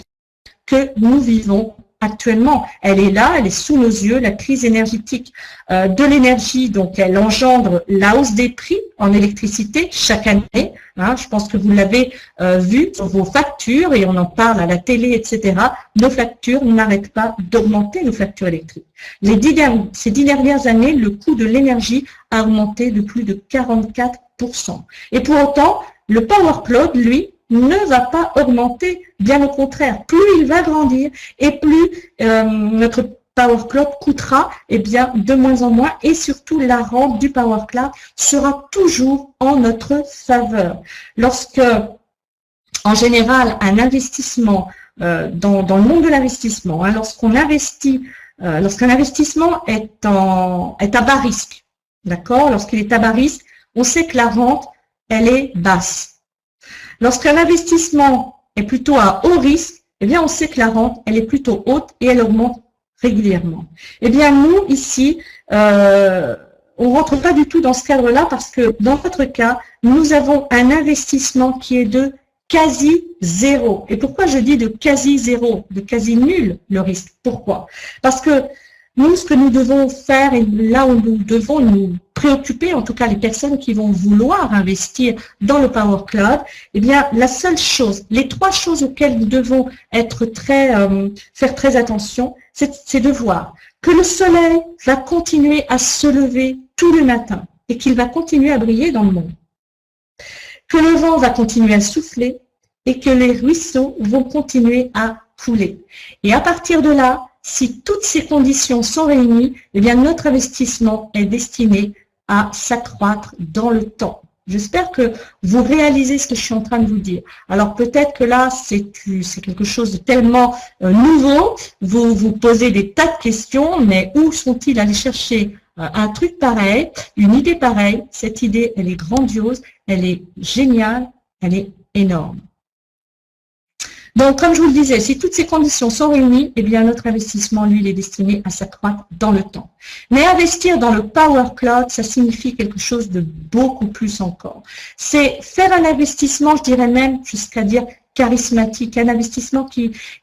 [SPEAKER 5] que nous vivons actuellement. Elle est là, elle est sous nos yeux, la crise énergétique de l'énergie. Donc, elle engendre la hausse des prix en électricité chaque année. Hein, je pense que vous l'avez vu sur vos factures et on en parle à la télé, etc. Nos factures n'arrêtent pas d'augmenter, nos factures électriques. Ces 10 dernières années, le coût de l'énergie a augmenté de plus de 44%. Et pour autant, le Power Cloud, lui, ne va pas augmenter, bien au contraire. Plus il va grandir et plus notre Power Cloud coûtera bien, de moins en moins et surtout la rente du Power Cloud sera toujours en notre faveur. Lorsque, en général, un investissement dans le monde de l'investissement, hein, lorsqu'on investit, lorsqu'un investissement est à bas risque, d'accord? Lorsqu'il est à bas risque, on sait que la rente, elle est basse. Lorsqu'un investissement est plutôt à haut risque, eh bien, on sait que la rente, elle est plutôt haute et elle augmente régulièrement. Eh bien, nous, ici, on ne rentre pas du tout dans ce cadre-là parce que, dans notre cas, nous avons un investissement qui est de quasi zéro. Et pourquoi je dis de quasi zéro, de quasi nul le risque? Pourquoi? Parce que nous, ce que nous devons faire, et là où nous devons nous préoccuper, en tout cas les personnes qui vont vouloir investir dans le Power Cloud, eh bien, la seule chose, les 3 choses auxquelles nous devons être faire très attention, c'est de voir que le soleil va continuer à se lever tous les matins et qu'il va continuer à briller dans le monde. Que le vent va continuer à souffler et que les ruisseaux vont continuer à couler. Et à partir de là, si toutes ces conditions sont réunies, eh bien, notre investissement est destiné à s'accroître dans le temps. J'espère que vous réalisez ce que je suis en train de vous dire. Alors, peut-être que là, c'est quelque chose de tellement nouveau. Vous vous posez des tas de questions, mais où sont-ils allés chercher un truc pareil, une idée pareille? Cette idée, elle est grandiose, elle est géniale, elle est énorme. Donc, comme je vous le disais, si toutes ces conditions sont réunies, eh bien, notre investissement, lui, il est destiné à s'accroître dans le temps. Mais investir dans le Power Cloud, ça signifie quelque chose de beaucoup plus encore. C'est faire un investissement, je dirais même, jusqu'à dire charismatique, un investissement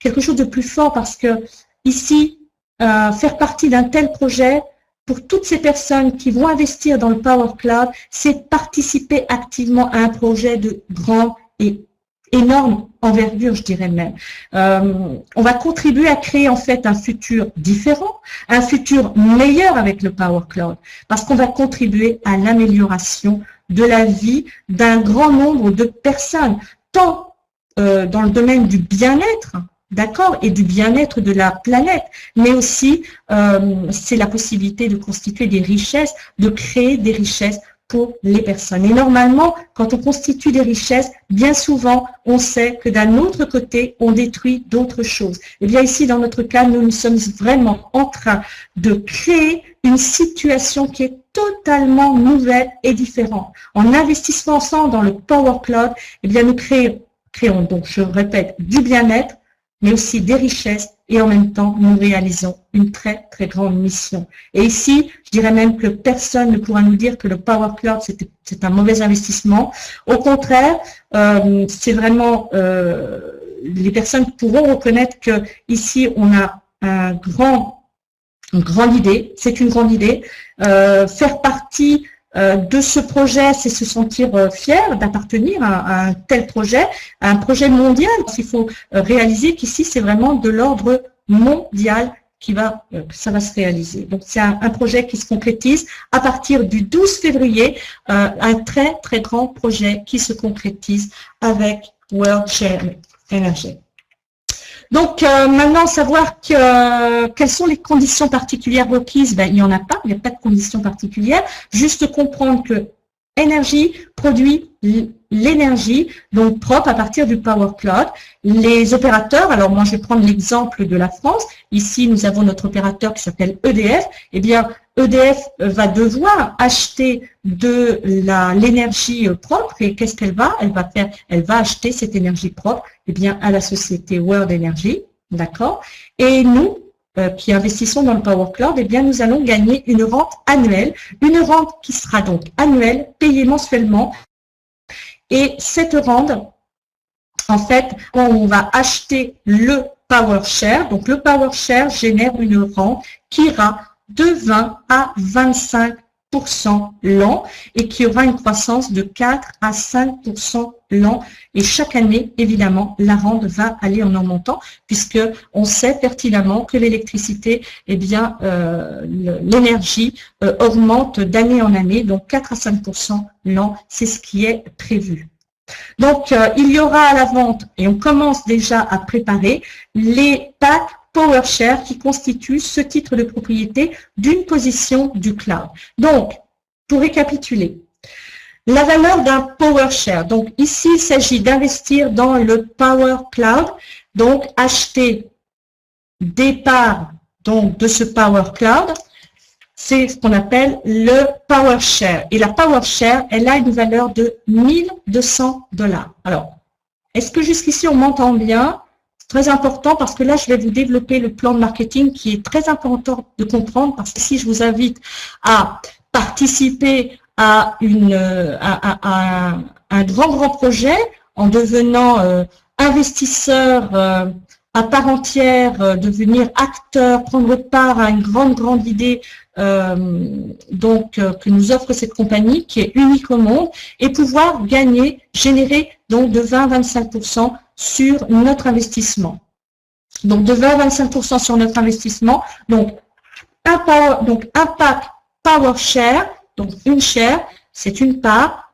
[SPEAKER 5] quelque chose de plus fort parce que ici, faire partie d'un tel projet, pour toutes ces personnes qui vont investir dans le Power Cloud, c'est participer activement à un projet de grand et énorme envergure, je dirais même. On va contribuer à créer en fait un futur différent, un futur meilleur avec le Power Cloud, parce qu'on va contribuer à l'amélioration de la vie d'un grand nombre de personnes, tant dans le domaine du bien-être, d'accord, et du bien-être de la planète, mais aussi c'est la possibilité de constituer des richesses, de créer des richesses pour les personnes. Et normalement, quand on constitue des richesses, bien souvent, on sait que d'un autre côté, on détruit d'autres choses. Et bien ici, dans notre cas, nous sommes vraiment en train de créer une situation qui est totalement nouvelle et différente. En investissant ensemble dans le Power Cloud, eh bien nous créons donc, je répète, du bien-être, mais aussi des richesses, et en même temps, nous réalisons une très, très grande mission. Et ici, je dirais même que personne ne pourra nous dire que le Power Cloud, c'est un mauvais investissement. Au contraire, c'est vraiment, les personnes pourront reconnaître que ici, on a une grande idée, c'est une grande idée. Faire partie de ce projet, c'est se sentir fier d'appartenir à un tel projet, à un projet mondial. Il faut réaliser qu'ici, c'est vraiment de l'ordre mondial que ça va se réaliser. Donc, c'est un projet qui se concrétise à partir du 12 février, un très, très grand projet qui se concrétise avec World Share Energy. Donc, maintenant, savoir quelles sont les conditions particulières requises, ben, il n'y en a pas, il n'y a pas de conditions particulières. Juste comprendre que Energy produit l'énergie, donc propre à partir du Power Cloud. Les opérateurs, alors moi je vais prendre l'exemple de la France, ici nous avons notre opérateur qui s'appelle EDF, eh bien EDF va devoir acheter de l'énergie propre, et qu'est-ce qu'elle va faire? Elle va acheter cette énergie propre eh bien, à la société World Energy, d'accord? Et nous, qui investissons dans le Power Cloud, eh bien, nous allons gagner une rente annuelle, une rente qui sera donc annuelle, payée mensuellement. Et cette rente, en fait, quand on va acheter le Power Share, donc le Power Share génère une rente qui ira de 20 à 25% l'an et qui aura une croissance de 4 à 5% l'an. Et chaque année, évidemment, la rente va aller en augmentant puisque on sait pertinemment que l'électricité, eh bien, l'énergie augmente d'année en année, donc 4 à 5% l'an, c'est ce qui est prévu. Donc, il y aura à la vente, et on commence déjà à préparer, les packs PowerShare qui constituent ce titre de propriété d'une position du cloud. Donc, pour récapituler, la valeur d'un PowerShare. Donc, ici, il s'agit d'investir dans le Power Cloud, donc acheter des parts donc, de ce Power Cloud. C'est ce qu'on appelle le PowerShare. Et la PowerShare, elle a une valeur de 1200 $. Alors, est-ce que jusqu'ici, on m'entend bien? C'est très important parce que là, je vais vous développer le plan de marketing qui est très important de comprendre parce que si je vous invite à participer à un grand projet en devenant investisseur à part entière, devenir acteur, prendre part à une grande idée que nous offre cette compagnie qui est unique au monde et pouvoir générer donc de 20 à 25% sur notre investissement. Donc de 20 à 25% sur notre investissement, donc un pack PowerShare, donc une share, c'est une part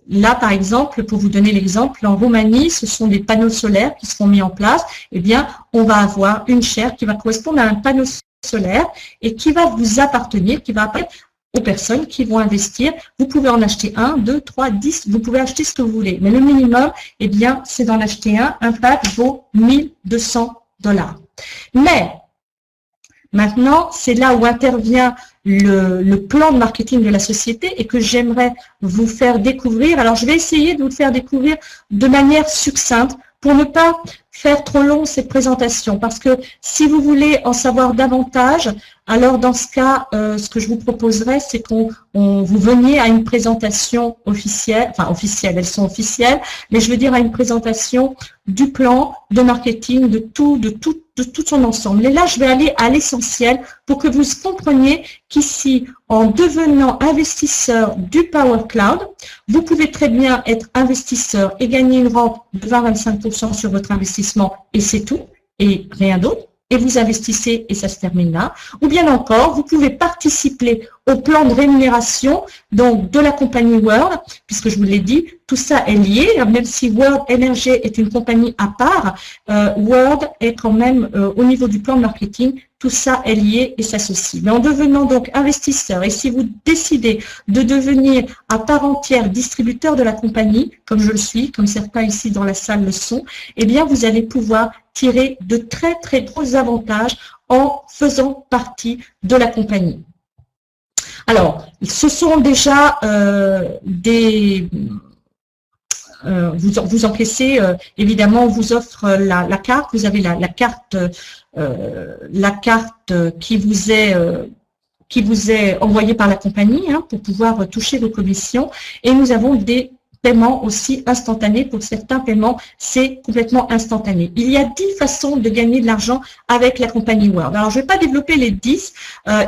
[SPEAKER 5] là, par exemple, pour vous donner l'exemple, en Roumanie, ce sont des panneaux solaires qui seront mis en place. Eh bien, on va avoir une share qui va correspondre à un panneau solaire et qui va vous appartenir, qui va appartenir aux personnes qui vont investir. Vous pouvez en acheter 1, 2, 3, 10, vous pouvez acheter ce que vous voulez. Mais le minimum, eh bien, c'est d'en acheter un. Un pack vaut 1200 $. Mais, maintenant, c'est là où intervient le plan de marketing de la société et que j'aimerais vous faire découvrir. Alors, je vais essayer de vous le faire découvrir de manière succincte pour ne pas faire trop long cette présentation. Parce que si vous voulez en savoir davantage, alors dans ce cas, ce que je vous proposerai, c'est vous veniez à une présentation officielle, enfin officielle, elles sont officielles, mais je veux dire à une présentation du plan de marketing, de tout son ensemble. Et là, je vais aller à l'essentiel pour que vous compreniez qu'ici, en devenant investisseur du Power Cloud, vous pouvez très bien être investisseur et gagner une rente de 20-25% sur votre investissement et c'est tout, et rien d'autre. Et vous investissez et ça se termine là. Ou bien encore, vous pouvez participer au plan de rémunération donc de la compagnie World, puisque je vous l'ai dit, tout ça est lié, même si World Energy est une compagnie à part, World est quand même au niveau du plan de marketing, tout ça est lié et s'associe. Mais en devenant donc investisseur, et si vous décidez de devenir à part entière distributeur de la compagnie, comme je le suis, comme certains ici dans la salle le sont, eh bien vous allez pouvoir tirer de très très gros avantages en faisant partie de la compagnie. Alors, ce sont déjà vous encaissez, évidemment, on vous offre la carte, vous avez la carte qui vous est envoyée par la compagnie pour pouvoir toucher vos commissions. Et nous avons des paiement aussi instantané. Pour certains paiements, c'est complètement instantané. Il y a 10 façons de gagner de l'argent avec la compagnie Word. Alors, je ne vais pas développer les 10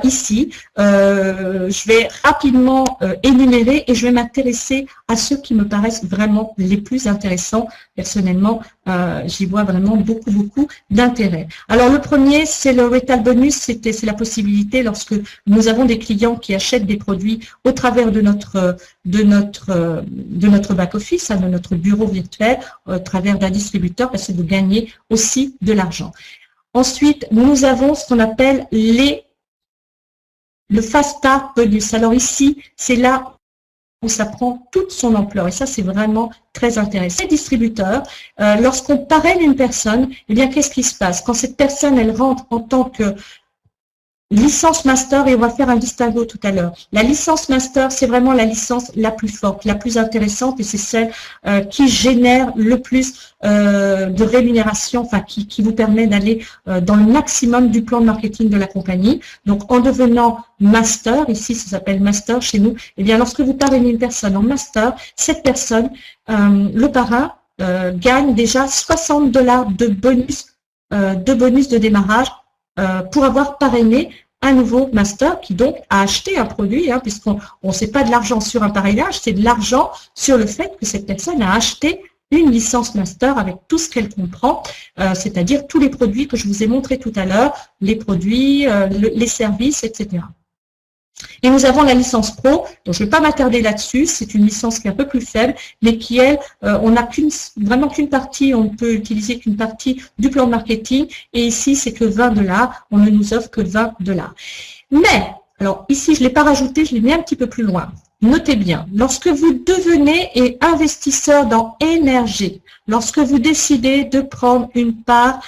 [SPEAKER 5] ici. Je vais rapidement énumérer et je vais m'intéresser à ceux qui me paraissent vraiment les plus intéressants. Personnellement, j'y vois vraiment beaucoup d'intérêt. Alors, le premier, c'est le Retail Bonus. C'est la possibilité, lorsque nous avons des clients qui achètent des produits au travers de notre back-office, de notre bureau virtuel, au travers d'un distributeur, c'est de gagner aussi de l'argent. Ensuite, nous avons ce qu'on appelle le Fast Start Bonus. Alors ici, c'est là où ça prend toute son ampleur. Et ça, c'est vraiment très intéressant. Les distributeurs, lorsqu'on parraine une personne, eh bien, qu'est-ce qui se passe? Quand cette personne, elle rentre en tant que licence master, et on va faire un distinguo tout à l'heure. La licence master, c'est vraiment la licence la plus forte, la plus intéressante, et c'est celle qui génère le plus de rémunération, enfin qui vous permet d'aller dans le maximum du plan de marketing de la compagnie. Donc, en devenant master, ici ça s'appelle master chez nous, eh bien, lorsque vous parrainez une personne en master, cette personne, le parrain, gagne déjà $60 de bonus de démarrage pour avoir parrainé un nouveau master qui donc a acheté un produit, puisqu'on ne sait pas de l'argent sur un parrainage, c'est de l'argent sur le fait que cette personne a acheté une licence master avec tout ce qu'elle comprend, c'est-à-dire tous les produits que je vous ai montrés tout à l'heure, les produits, les services, etc. Et nous avons la licence pro, donc je ne vais pas m'attarder là-dessus, c'est une licence qui est un peu plus faible, mais qui, elle, on n'a vraiment qu'une partie, on ne peut utiliser qu'une partie du plan de marketing, et ici, c'est que $20, on ne nous offre que $20. Mais, alors ici, je ne l'ai pas rajouté, je l'ai mis un petit peu plus loin. Notez bien, lorsque vous devenez investisseur dans Énergie, lorsque vous décidez de prendre une part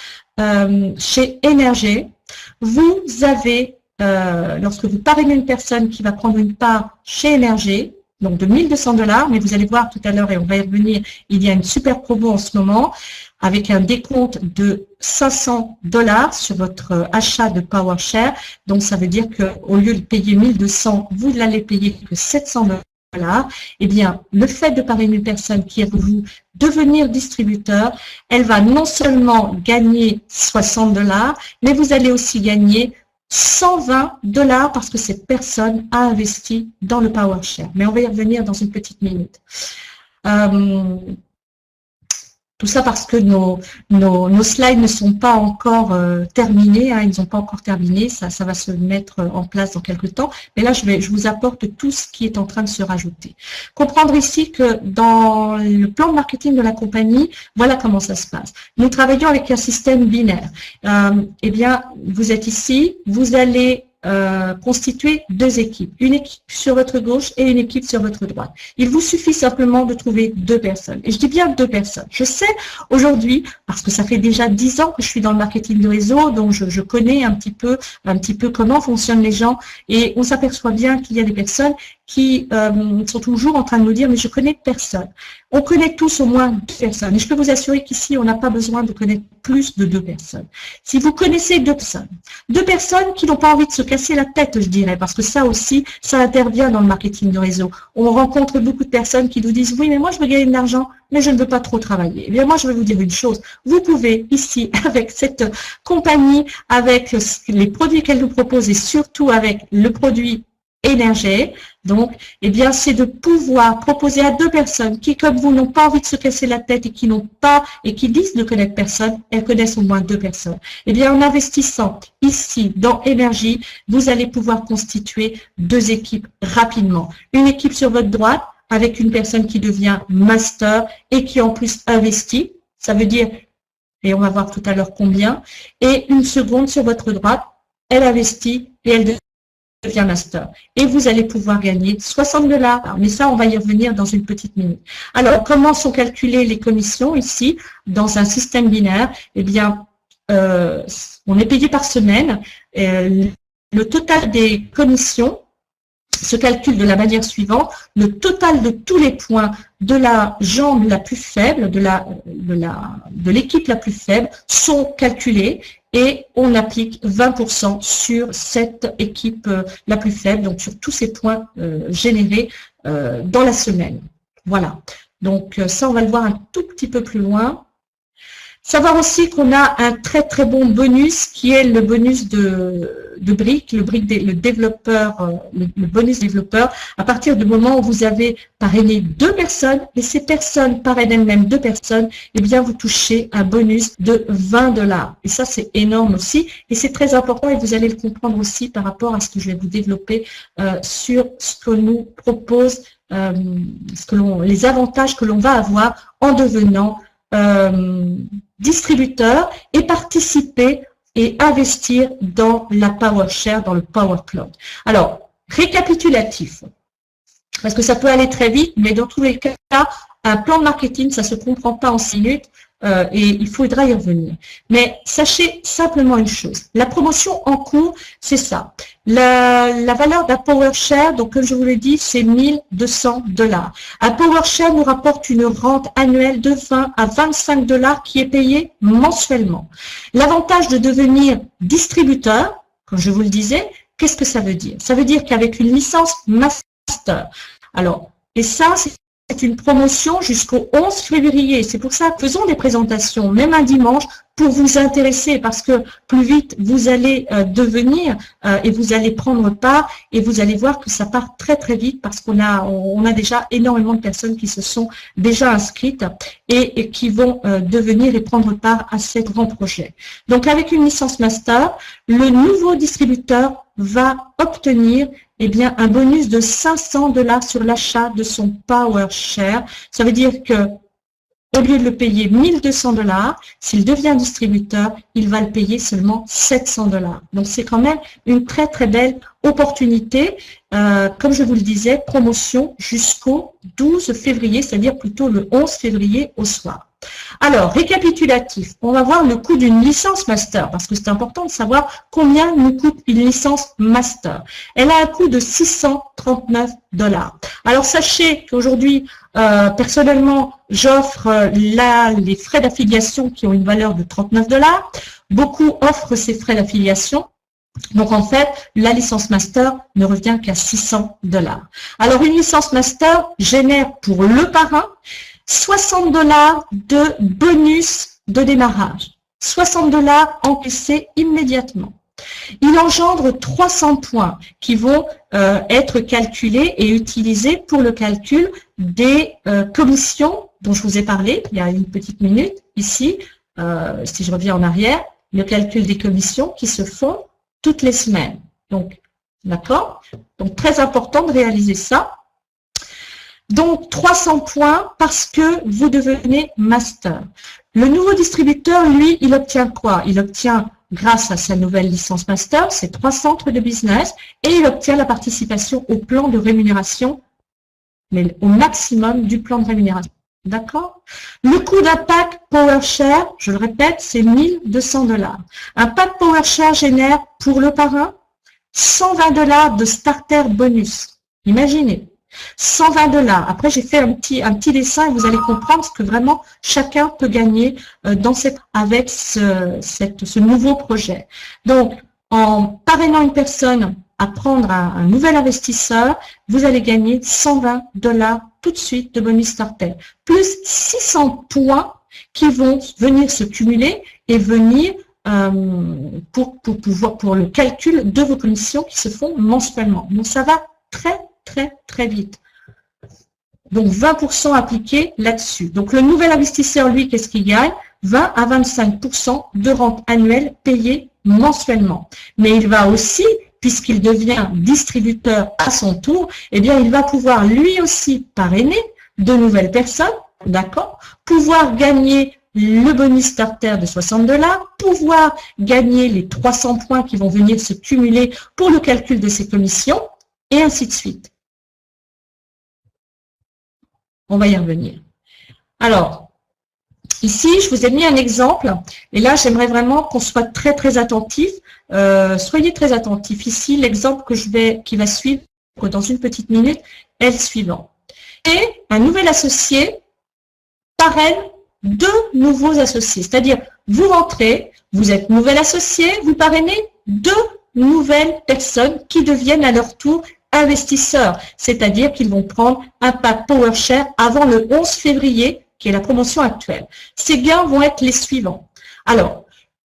[SPEAKER 5] chez Énergie, vous avez lorsque vous parrainez une personne qui va prendre une part chez Énergie, donc de $1 200, mais vous allez voir tout à l'heure, et on va y revenir, il y a une super promo en ce moment, avec un décompte de $500 sur votre achat de PowerShare. Donc, ça veut dire qu'au lieu de payer 1200, vous n'allez payer que $700. Eh bien, le fait de parrainer une personne qui est vous devenir distributeur, elle va non seulement gagner $60, mais vous allez aussi gagner $120 parce que cette personne a investi dans le PowerShare. Mais on va y revenir dans une petite minute. Tout ça parce que nos slides ne sont pas encore terminés, ils n'ont pas encore terminé, ça va se mettre en place dans quelques temps. Mais là, je vous apporte tout ce qui est en train de se rajouter. Comprendre ici que dans le plan de marketing de la compagnie, voilà comment ça se passe. Nous travaillons avec un système binaire. Eh bien, vous êtes ici, vous allez constituer 2 équipes, une équipe sur votre gauche et une équipe sur votre droite. Il vous suffit simplement de trouver 2 personnes. Et je dis bien 2 personnes. Je sais aujourd'hui, parce que ça fait déjà 10 ans que je suis dans le marketing de réseau, donc je connais un petit peu comment fonctionnent les gens, et on s'aperçoit bien qu'il y a des personnes qui sont toujours en train de nous dire « mais je connais personne ». On connaît tous au moins 2 personnes. Et je peux vous assurer qu'ici, on n'a pas besoin de connaître plus de 2 personnes. Si vous connaissez 2 personnes qui n'ont pas envie de se casser la tête, je dirais, parce que ça aussi, ça intervient dans le marketing de réseau. On rencontre beaucoup de personnes qui nous disent « oui, mais moi, je veux gagner de l'argent, mais je ne veux pas trop travailler ». Eh bien, moi, je vais vous dire une chose. Vous pouvez, ici, avec cette compagnie, avec les produits qu'elle nous propose et surtout avec le produit Énergie, donc, eh bien, c'est de pouvoir proposer à 2 personnes qui, comme vous, n'ont pas envie de se casser la tête et qui n'ont pas, et qui disent ne connaître personne, elles connaissent au moins 2 personnes. Eh bien, en investissant ici, dans Énergie, vous allez pouvoir constituer 2 équipes rapidement. Une équipe sur votre droite, avec une personne qui devient master et qui, en plus, investit. Ça veut dire, et on va voir tout à l'heure combien, et une seconde sur votre droite, elle investit et elle devient master. Et vous allez pouvoir gagner $60. Mais ça, on va y revenir dans une petite minute. Alors, comment sont calculées les commissions ici, dans un système binaire? Eh bien, on est payé par semaine. Le total des commissions se calcule de la manière suivante. Le total de tous les points de la jambe la plus faible, de l'équipe la plus faible, sont calculés et on applique 20% sur cette équipe la plus faible, donc sur tous ces points générés dans la semaine. Voilà. Donc ça, on va le voir un tout petit peu plus loin. Savoir aussi qu'on a un très très bon bonus qui est le bonus de briques, le développeur, le bonus développeur. À partir du moment où vous avez parrainé 2 personnes, et ces personnes parrainent elles-mêmes 2 personnes, eh bien vous touchez un bonus de 20 $. Et ça c'est énorme aussi, et c'est très important et vous allez le comprendre aussi par rapport à ce que je vais vous développer sur ce que nous propose, les avantages que l'on va avoir en devenant distributeur et participer et investir dans la PowerShare, dans le Power Cloud. Alors, récapitulatif, parce que ça peut aller très vite, mais dans tous les cas, un plan de marketing, ça ne se comprend pas en 6 minutes et il faudra y revenir. Mais sachez simplement une chose, la promotion en cours, c'est ça. La valeur d'un PowerShare, donc comme je vous l'ai dit, c'est 1 200 $. Un PowerShare nous rapporte une rente annuelle de 20 à 25 $ qui est payée mensuellement. L'avantage de devenir distributeur, comme je vous le disais, qu'est-ce que ça veut dire? Ça veut dire qu'avec une licence master, alors, et ça, c'est une promotion jusqu'au 11 février. C'est pour ça que faisons des présentations, même un dimanche, pour vous intéresser, parce que plus vite vous allez devenir et vous allez prendre part et vous allez voir que ça part très très vite parce qu'on a déjà énormément de personnes qui se sont déjà inscrites et qui vont devenir et prendre part à ces grands projets. Donc avec une licence master, le nouveau distributeur va obtenir un bonus de 500 $ sur l'achat de son PowerShare. Ça veut dire que au lieu de le payer 1 200 $, s'il devient distributeur, il va le payer seulement 700 $. Donc, c'est quand même une très, très belle opportunité. Comme je vous le disais, promotion jusqu'au 12 février, c'est-à-dire plutôt le 11 février au soir. Alors, récapitulatif, on va voir le coût d'une licence master, parce que c'est important de savoir combien nous coûte une licence master. Elle a un coût de 639 $. Alors, sachez qu'aujourd'hui, personnellement, j'offre les frais d'affiliation qui ont une valeur de 39 $. Beaucoup offrent ces frais d'affiliation. Donc, en fait, la licence master ne revient qu'à 600 $. Alors, une licence master génère pour le parrain 60 $ de bonus de démarrage. 60 $ encaissés immédiatement. Il engendre 300 points qui vont être calculés et utilisés pour le calcul des commissions dont je vous ai parlé il y a une petite minute. Ici, si je reviens en arrière, le calcul des commissions qui se font toutes les semaines. Donc, d'accord? Donc, très important de réaliser ça. Donc, 300 points parce que vous devenez master. Le nouveau distributeur, lui, il obtient quoi? Il obtient, grâce à sa nouvelle licence master, ses 3 centres de business et il obtient la participation au plan de rémunération, mais au maximum du plan de rémunération. D'accord? Le coût d'un pack PowerShare, je le répète, c'est 1 200 $. Un pack PowerShare génère pour le parrain 120 $ de starter bonus. Imaginez. 120 $. Après, j'ai fait un petit dessin et vous allez comprendre ce que vraiment chacun peut gagner avec ce nouveau projet. Donc, en parrainant une personne à prendre un nouvel investisseur, vous allez gagner 120 $. Tout de suite de bonus starter, plus 600 points qui vont venir se cumuler et venir pour le calcul de vos commissions qui se font mensuellement. Donc ça va très très très vite. Donc 20% appliqué là-dessus. Donc le nouvel investisseur, lui, qu'est-ce qu'il gagne? 20 à 25% de rente annuelle payée mensuellement. Mais il va aussi, puisqu'il devient distributeur à son tour, eh bien, il va pouvoir lui aussi parrainer de nouvelles personnes, d'accord, pouvoir gagner le bonus starter de 60 $, pouvoir gagner les 300 points qui vont venir se cumuler pour le calcul de ses commissions, et ainsi de suite. On va y revenir. Alors, ici, je vous ai mis un exemple, et là, j'aimerais vraiment qu'on soit très, très attentif. Soyez très attentifs. Ici, l'exemple qui va suivre dans une petite minute est le suivant. Et un nouvel associé parraine 2 nouveaux associés. C'est-à-dire, vous rentrez, vous êtes nouvel associé, vous parrainez 2 nouvelles personnes qui deviennent à leur tour investisseurs, c'est-à-dire qu'ils vont prendre un pack PowerShare avant le 11 février, qui est la promotion actuelle. Ces gains vont être les suivants. Alors,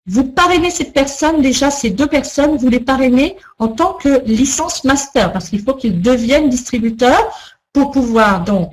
[SPEAKER 5] vous parrainez cette personne, déjà ces 2 personnes, vous les parrainez en tant que licence master, parce qu'il faut qu'ils deviennent distributeurs pour pouvoir donc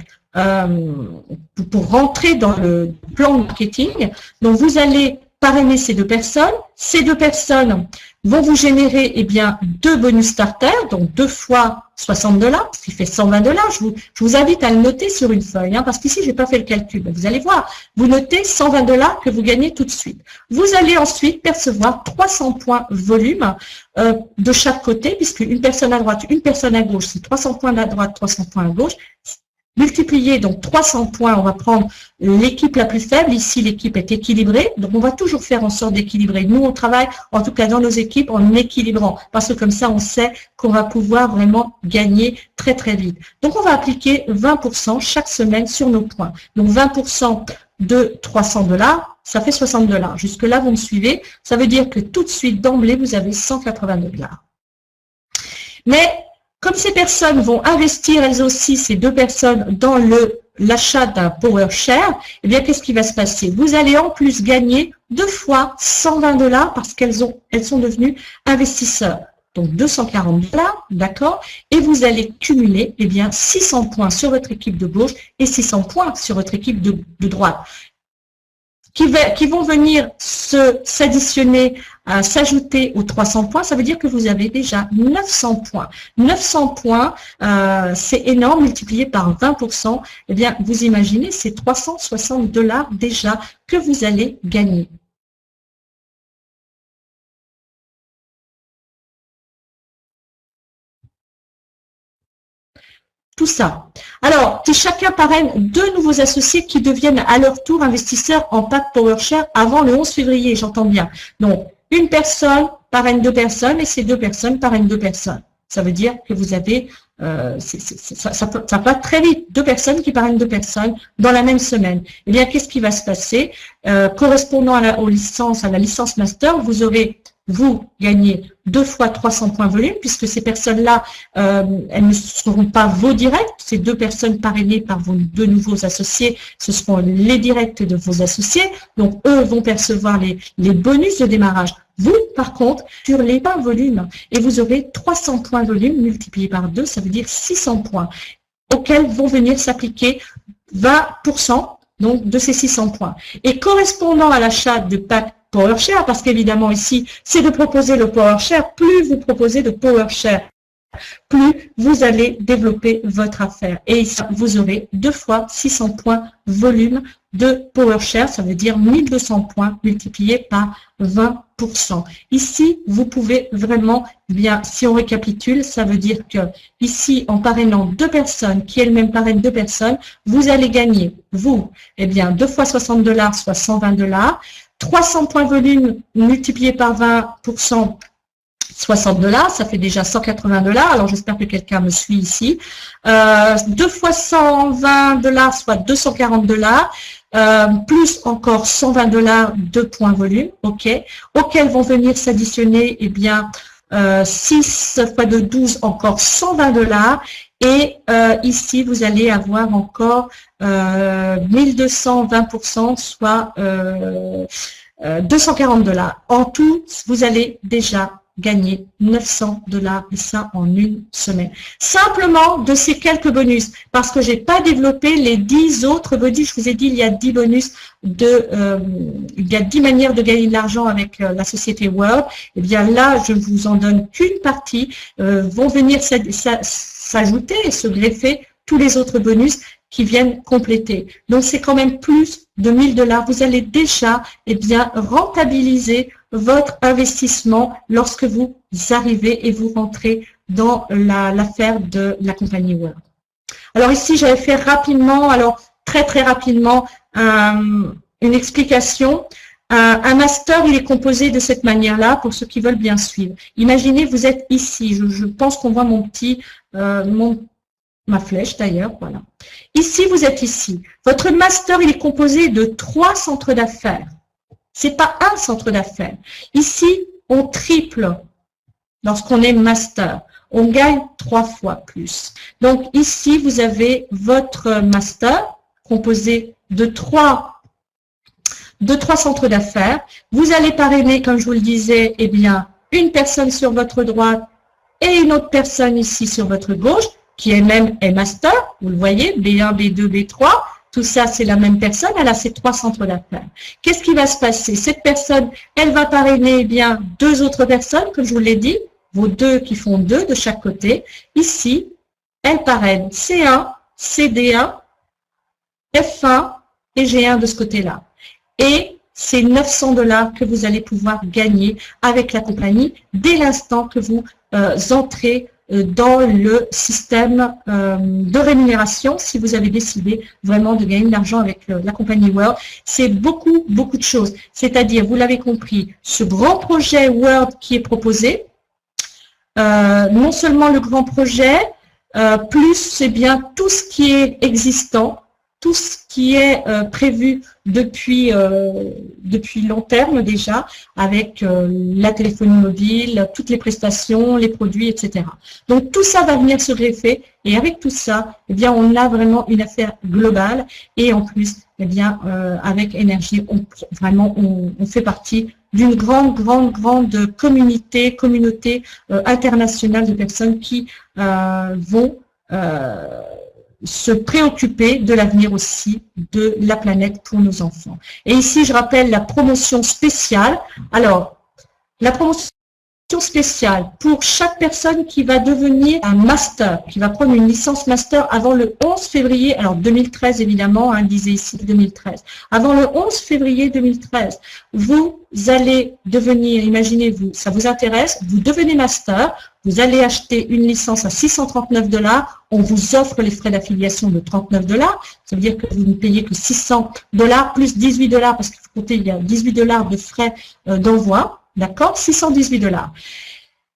[SPEAKER 5] pour rentrer dans le plan marketing. Donc vous allez parrainer ces 2 personnes. Ces 2 personnes vont vous générer eh bien 2 bonus starter, donc 2 fois $60, ce qui fait $120. Je vous invite à le noter sur une feuille, hein, parce qu'ici je n'ai pas fait le calcul. Vous allez voir, vous notez $120 que vous gagnez tout de suite. Vous allez ensuite percevoir 300 points volume de chaque côté, puisque une personne à droite, une personne à gauche, c'est 300 points à droite, 300 points à gauche. Multiplier donc 300 points, on va prendre l'équipe la plus faible. Ici, l'équipe est équilibrée. Donc, on va toujours faire en sorte d'équilibrer. Nous, on travaille, en tout cas dans nos équipes, en équilibrant. Parce que comme ça, on sait qu'on va pouvoir vraiment gagner très, très vite. Donc, on va appliquer 20% chaque semaine sur nos points. Donc, 20% de $300, ça fait $60. Jusque-là, vous me suivez. Ça veut dire que tout de suite, d'emblée, vous avez $182. Mais comme ces personnes vont investir elles aussi, ces 2 personnes, dans l'achat d'un PowerShare, eh bien, qu'est-ce qui va se passer? Vous allez en plus gagner 2 fois $120 parce qu'elles sont devenues investisseurs. Donc, $240, d'accord? Et vous allez cumuler, eh bien, 600 points sur votre équipe de gauche et 600 points sur votre équipe de droite. Qui vont venir s'additionner, s'ajouter aux 300 points, ça veut dire que vous avez déjà 900 points. 900 points, c'est énorme, multiplié par 20%, eh bien, vous imaginez, c'est $360 déjà que vous allez gagner. Tout ça. Alors, si chacun parraine 2 nouveaux associés qui deviennent à leur tour investisseurs en pack PowerShare avant le 11 février, j'entends bien. Donc, une personne parraine 2 personnes et ces 2 personnes parrainent 2 personnes. Ça veut dire que vous avez, ça va très vite, 2 personnes qui parrainent 2 personnes dans la même semaine. Eh bien, qu'est-ce qui va se passer? Correspondant à la licence master, vous aurez gagné 2 fois 300 points volume, puisque ces personnes-là, elles ne seront pas vos directs. Ces 2 personnes parrainées par vos 2 nouveaux associés, ce seront les directs de vos associés. Donc, eux vont percevoir les bonus de démarrage. Vous, par contre, sur les points volume, et vous aurez 300 points volume multipliés par 2, ça veut dire 600 points, auxquels vont venir s'appliquer 20% donc, de ces 600 points. Et correspondant à l'achat de pack PowerShare, parce qu'évidemment ici, c'est de proposer le PowerShare, plus vous proposez de PowerShare, plus vous allez développer votre affaire. Et ici, vous aurez 2 fois 600 points volume de PowerShare, ça veut dire 1200 points multipliés par 20%. Ici, vous pouvez vraiment, bien, si on récapitule, ça veut dire que ici, en parrainant 2 personnes, qui elles-mêmes parrainent 2 personnes, vous allez gagner, vous, eh bien, 2 fois $60, soit $120, 300 points volume multipliés par 20%, $60, ça fait déjà $180. Alors, j'espère que quelqu'un me suit ici. 2 fois $120, soit $240. Plus encore $120 de points volume, ok, auxquels vont venir s'additionner, eh bien, 6 fois de 12, encore $120. Et ici, vous allez avoir encore 1220%, soit $240. En tout, vous allez déjà gagner $900, et ça en une semaine. Simplement de ces quelques bonus, parce que j'ai pas développé les 10 autres bonus. Je vous ai dit, il y a 10 bonus il y a 10 manières de gagner de l'argent avec la société World. Et bien là, je vous en donne qu'une partie, vont venir s'ajouter et se greffer tous les autres bonus qui viennent compléter. Donc, c'est quand même plus de $1000. Vous allez déjà, eh bien, rentabiliser votre investissement lorsque vous arrivez et vous rentrez dans l'affaire de la compagnie World. Alors ici, j'avais fait rapidement, alors très rapidement, une explication. Un master, il est composé de cette manière-là pour ceux qui veulent bien suivre. Imaginez, vous êtes ici. Je pense qu'on voit ma flèche d'ailleurs, voilà. Ici, vous êtes ici. Votre master, il est composé de 3 centres d'affaires. C'est pas un centre d'affaires. Ici, on triple lorsqu'on est master. on gagne 3 fois plus. Donc ici, vous avez votre master composé de trois centres d'affaires. Vous allez parrainer, comme je vous le disais, eh bien, une personne sur votre droite et une autre personne ici sur votre gauche, qui elle-même est master, vous le voyez, B1, B2, B3, tout ça c'est la même personne, elle a ses 3 centres d'affaires. Qu'est-ce qui va se passer? Cette personne, elle va parrainer eh bien 2 autres personnes, comme je vous l'ai dit, vos 2 qui font 2 de chaque côté. Ici, elle parraine C1, CD1, F1 et G1 de ce côté-là. Et c'est 900 $ que vous allez pouvoir gagner avec la compagnie dès l'instant que vous entrez dans le système de rémunération, si vous avez décidé vraiment de gagner de l'argent avec la compagnie World. C'est beaucoup de choses. C'est-à-dire, vous l'avez compris, ce grand projet World qui est proposé, non seulement le grand projet, plus c'est bien tout ce qui est existant, tout ce qui est prévu depuis long terme déjà, avec la téléphonie mobile, toutes les prestations, les produits, etc. Donc tout ça va venir se greffer, et avec tout ça, eh bien, on a vraiment une affaire globale, et en plus, eh bien, avec Énergie, on fait partie d'une grande communauté internationale de personnes qui vont se préoccuper de l'avenir aussi de la planète pour nos enfants. Et ici, je rappelle la promotion spéciale. Alors, la promotion spéciale pour chaque personne qui va devenir un master, qui va prendre une licence master avant le 11 février, alors 2013 évidemment, hein, disait ici 2013, avant le 11 février 2013, vous allez devenir, imaginez-vous, ça vous intéresse, vous devenez master, vous allez acheter une licence à 639 $, on vous offre les frais d'affiliation de 39 $, ça veut dire que vous ne payez que 600 $ plus 18 $, parce qu'il faut compter, il y a 18 $ de frais d'envoi, d'accord, 618 $.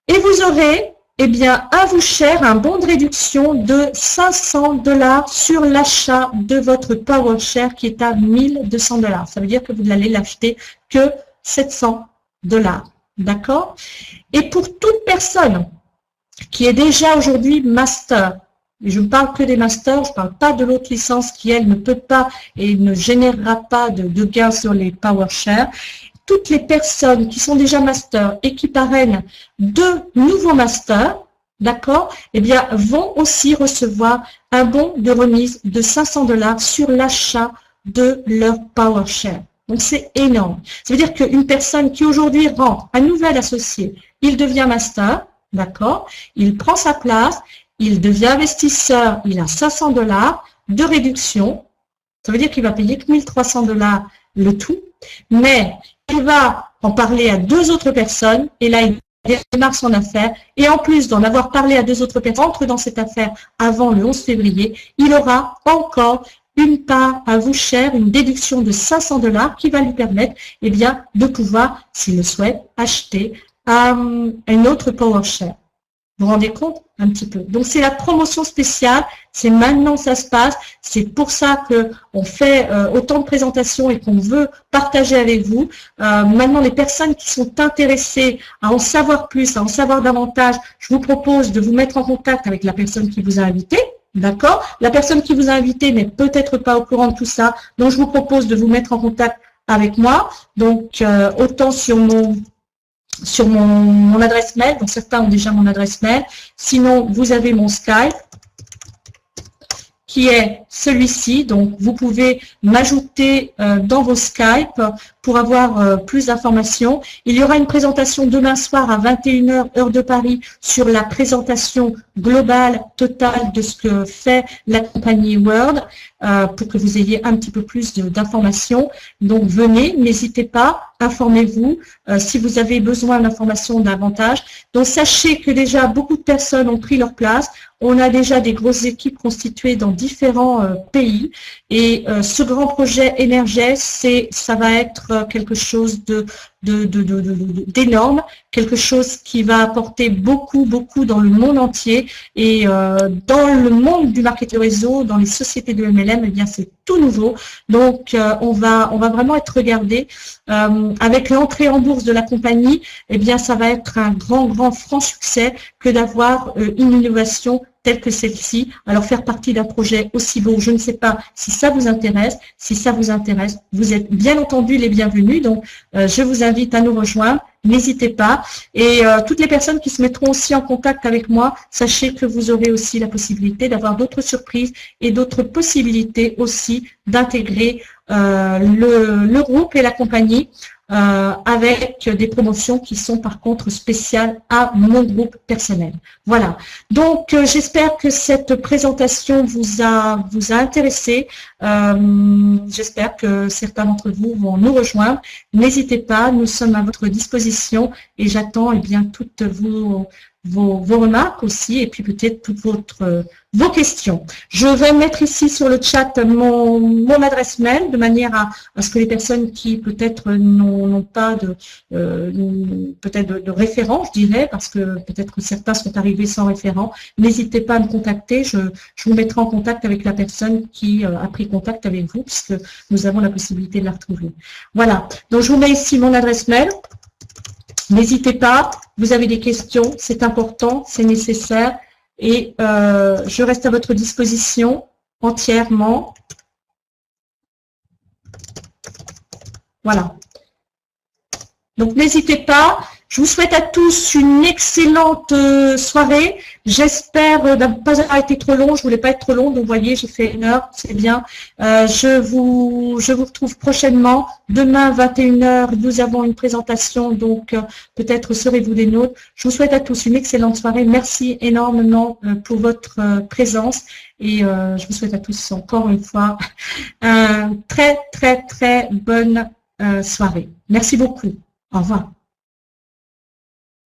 [SPEAKER 5] Et vous aurez, eh bien, à vous cher, un bon de réduction de 500 $ sur l'achat de votre PowerShare qui est à 1200 $. Ça veut dire que vous n'allez l'acheter que 700 $, d'accord? Et pour toute personne qui est déjà aujourd'hui master, et je ne parle que des masters, je ne parle pas de l'autre licence qui, elle, ne peut pas et ne générera pas de gains sur les PowerShare. Toutes les personnes qui sont déjà masters et qui parrainent 2 nouveaux masters, d'accord, eh bien, vont aussi recevoir un bon de remise de 500 $ sur l'achat de leur PowerShare. Donc, c'est énorme. Ça veut dire qu'une personne qui aujourd'hui rentre, un nouvel associé, il devient master, d'accord, il prend sa place, il devient investisseur, il a 500 $ de réduction. Ça veut dire qu'il va payer que 1300 $ le tout, mais il va en parler à 2 autres personnes, et là, il démarre son affaire, et en plus d'en avoir parlé à 2 autres personnes, entre dans cette affaire avant le 11 février, il aura encore une part à vous cher, une déduction de 500 $ qui va lui permettre, eh bien, de pouvoir, s'il le souhaite, acheter un autre PowerShare. Vous vous rendez compte un petit peu? Donc, c'est la promotion spéciale. C'est maintenant que ça se passe. C'est pour ça qu'on fait autant de présentations et qu'on veut partager avec vous. Maintenant, les personnes qui sont intéressées à en savoir plus, à en savoir davantage, je vous propose de vous mettre en contact avec la personne qui vous a invité. D'accord? La personne qui vous a invité n'est peut-être pas au courant de tout ça. Donc, je vous propose de vous mettre en contact avec moi. Donc, autant sur mon adresse mail, donc certains ont déjà mon adresse mail, sinon vous avez mon Skype qui est celui-ci, donc vous pouvez m'ajouter dans vos Skype pour avoir plus d'informations. Il y aura une présentation demain soir à 21 h heure de Paris sur la présentation globale, totale de ce que fait la compagnie World, pour que vous ayez un petit peu plus d'informations. Donc venez, n'hésitez pas, informez-vous si vous avez besoin d'informations davantage. Donc sachez que déjà beaucoup de personnes ont pris leur place. On a déjà des grosses équipes constituées dans différents pays, et ce grand projet Énergie, ça va être quelque chose de d'énorme, quelque chose qui va apporter beaucoup dans le monde entier et dans le monde du marketing réseau, dans les sociétés de MLM, eh bien c'est tout nouveau. Donc on va vraiment être regardé. Avec l'entrée en bourse de la compagnie, eh bien ça va être un grand franc succès que d'avoir une innovation telle que celle-ci. Alors faire partie d'un projet aussi beau, je ne sais pas si ça vous intéresse. Si ça vous intéresse, vous êtes bien entendu les bienvenus. Donc je vous invite à nous rejoindre. N'hésitez pas. Et toutes les personnes qui se mettront aussi en contact avec moi, sachez que vous aurez aussi la possibilité d'avoir d'autres surprises et d'autres possibilités aussi d'intégrer le groupe et la compagnie avec des promotions qui sont par contre spéciales à mon groupe personnel. Voilà. Donc j'espère que cette présentation vous a intéressé. J'espère que certains d'entre vous vont nous rejoindre. N'hésitez pas, nous sommes à votre disposition et j'attends eh bien toutes vos remarques aussi et puis peut-être toutes vos questions. Je vais mettre ici sur le chat mon adresse mail de manière à ce que les personnes qui peut-être n'ont pas de référent, je dirais, parce que peut-être que certains sont arrivés sans référent, n'hésitez pas à me contacter. Je vous mettrai en contact avec la personne qui a pris contact avec vous puisque nous avons la possibilité de la retrouver. Voilà. Donc je vous mets ici mon adresse mail. N'hésitez pas, vous avez des questions, c'est important, c'est nécessaire et je reste à votre disposition entièrement. Voilà. Donc n'hésitez pas. Je vous souhaite à tous une excellente soirée. J'espère ne pas avoir été trop long. Je voulais pas être trop long, donc vous voyez, j'ai fait 1 heure, c'est bien. Je vous retrouve prochainement. Demain, 21h, nous avons une présentation, donc peut-être serez-vous des nôtres. Je vous souhaite à tous une excellente soirée. Merci énormément pour votre présence et je vous souhaite à tous encore une fois une très bonne soirée. Merci beaucoup. Au revoir.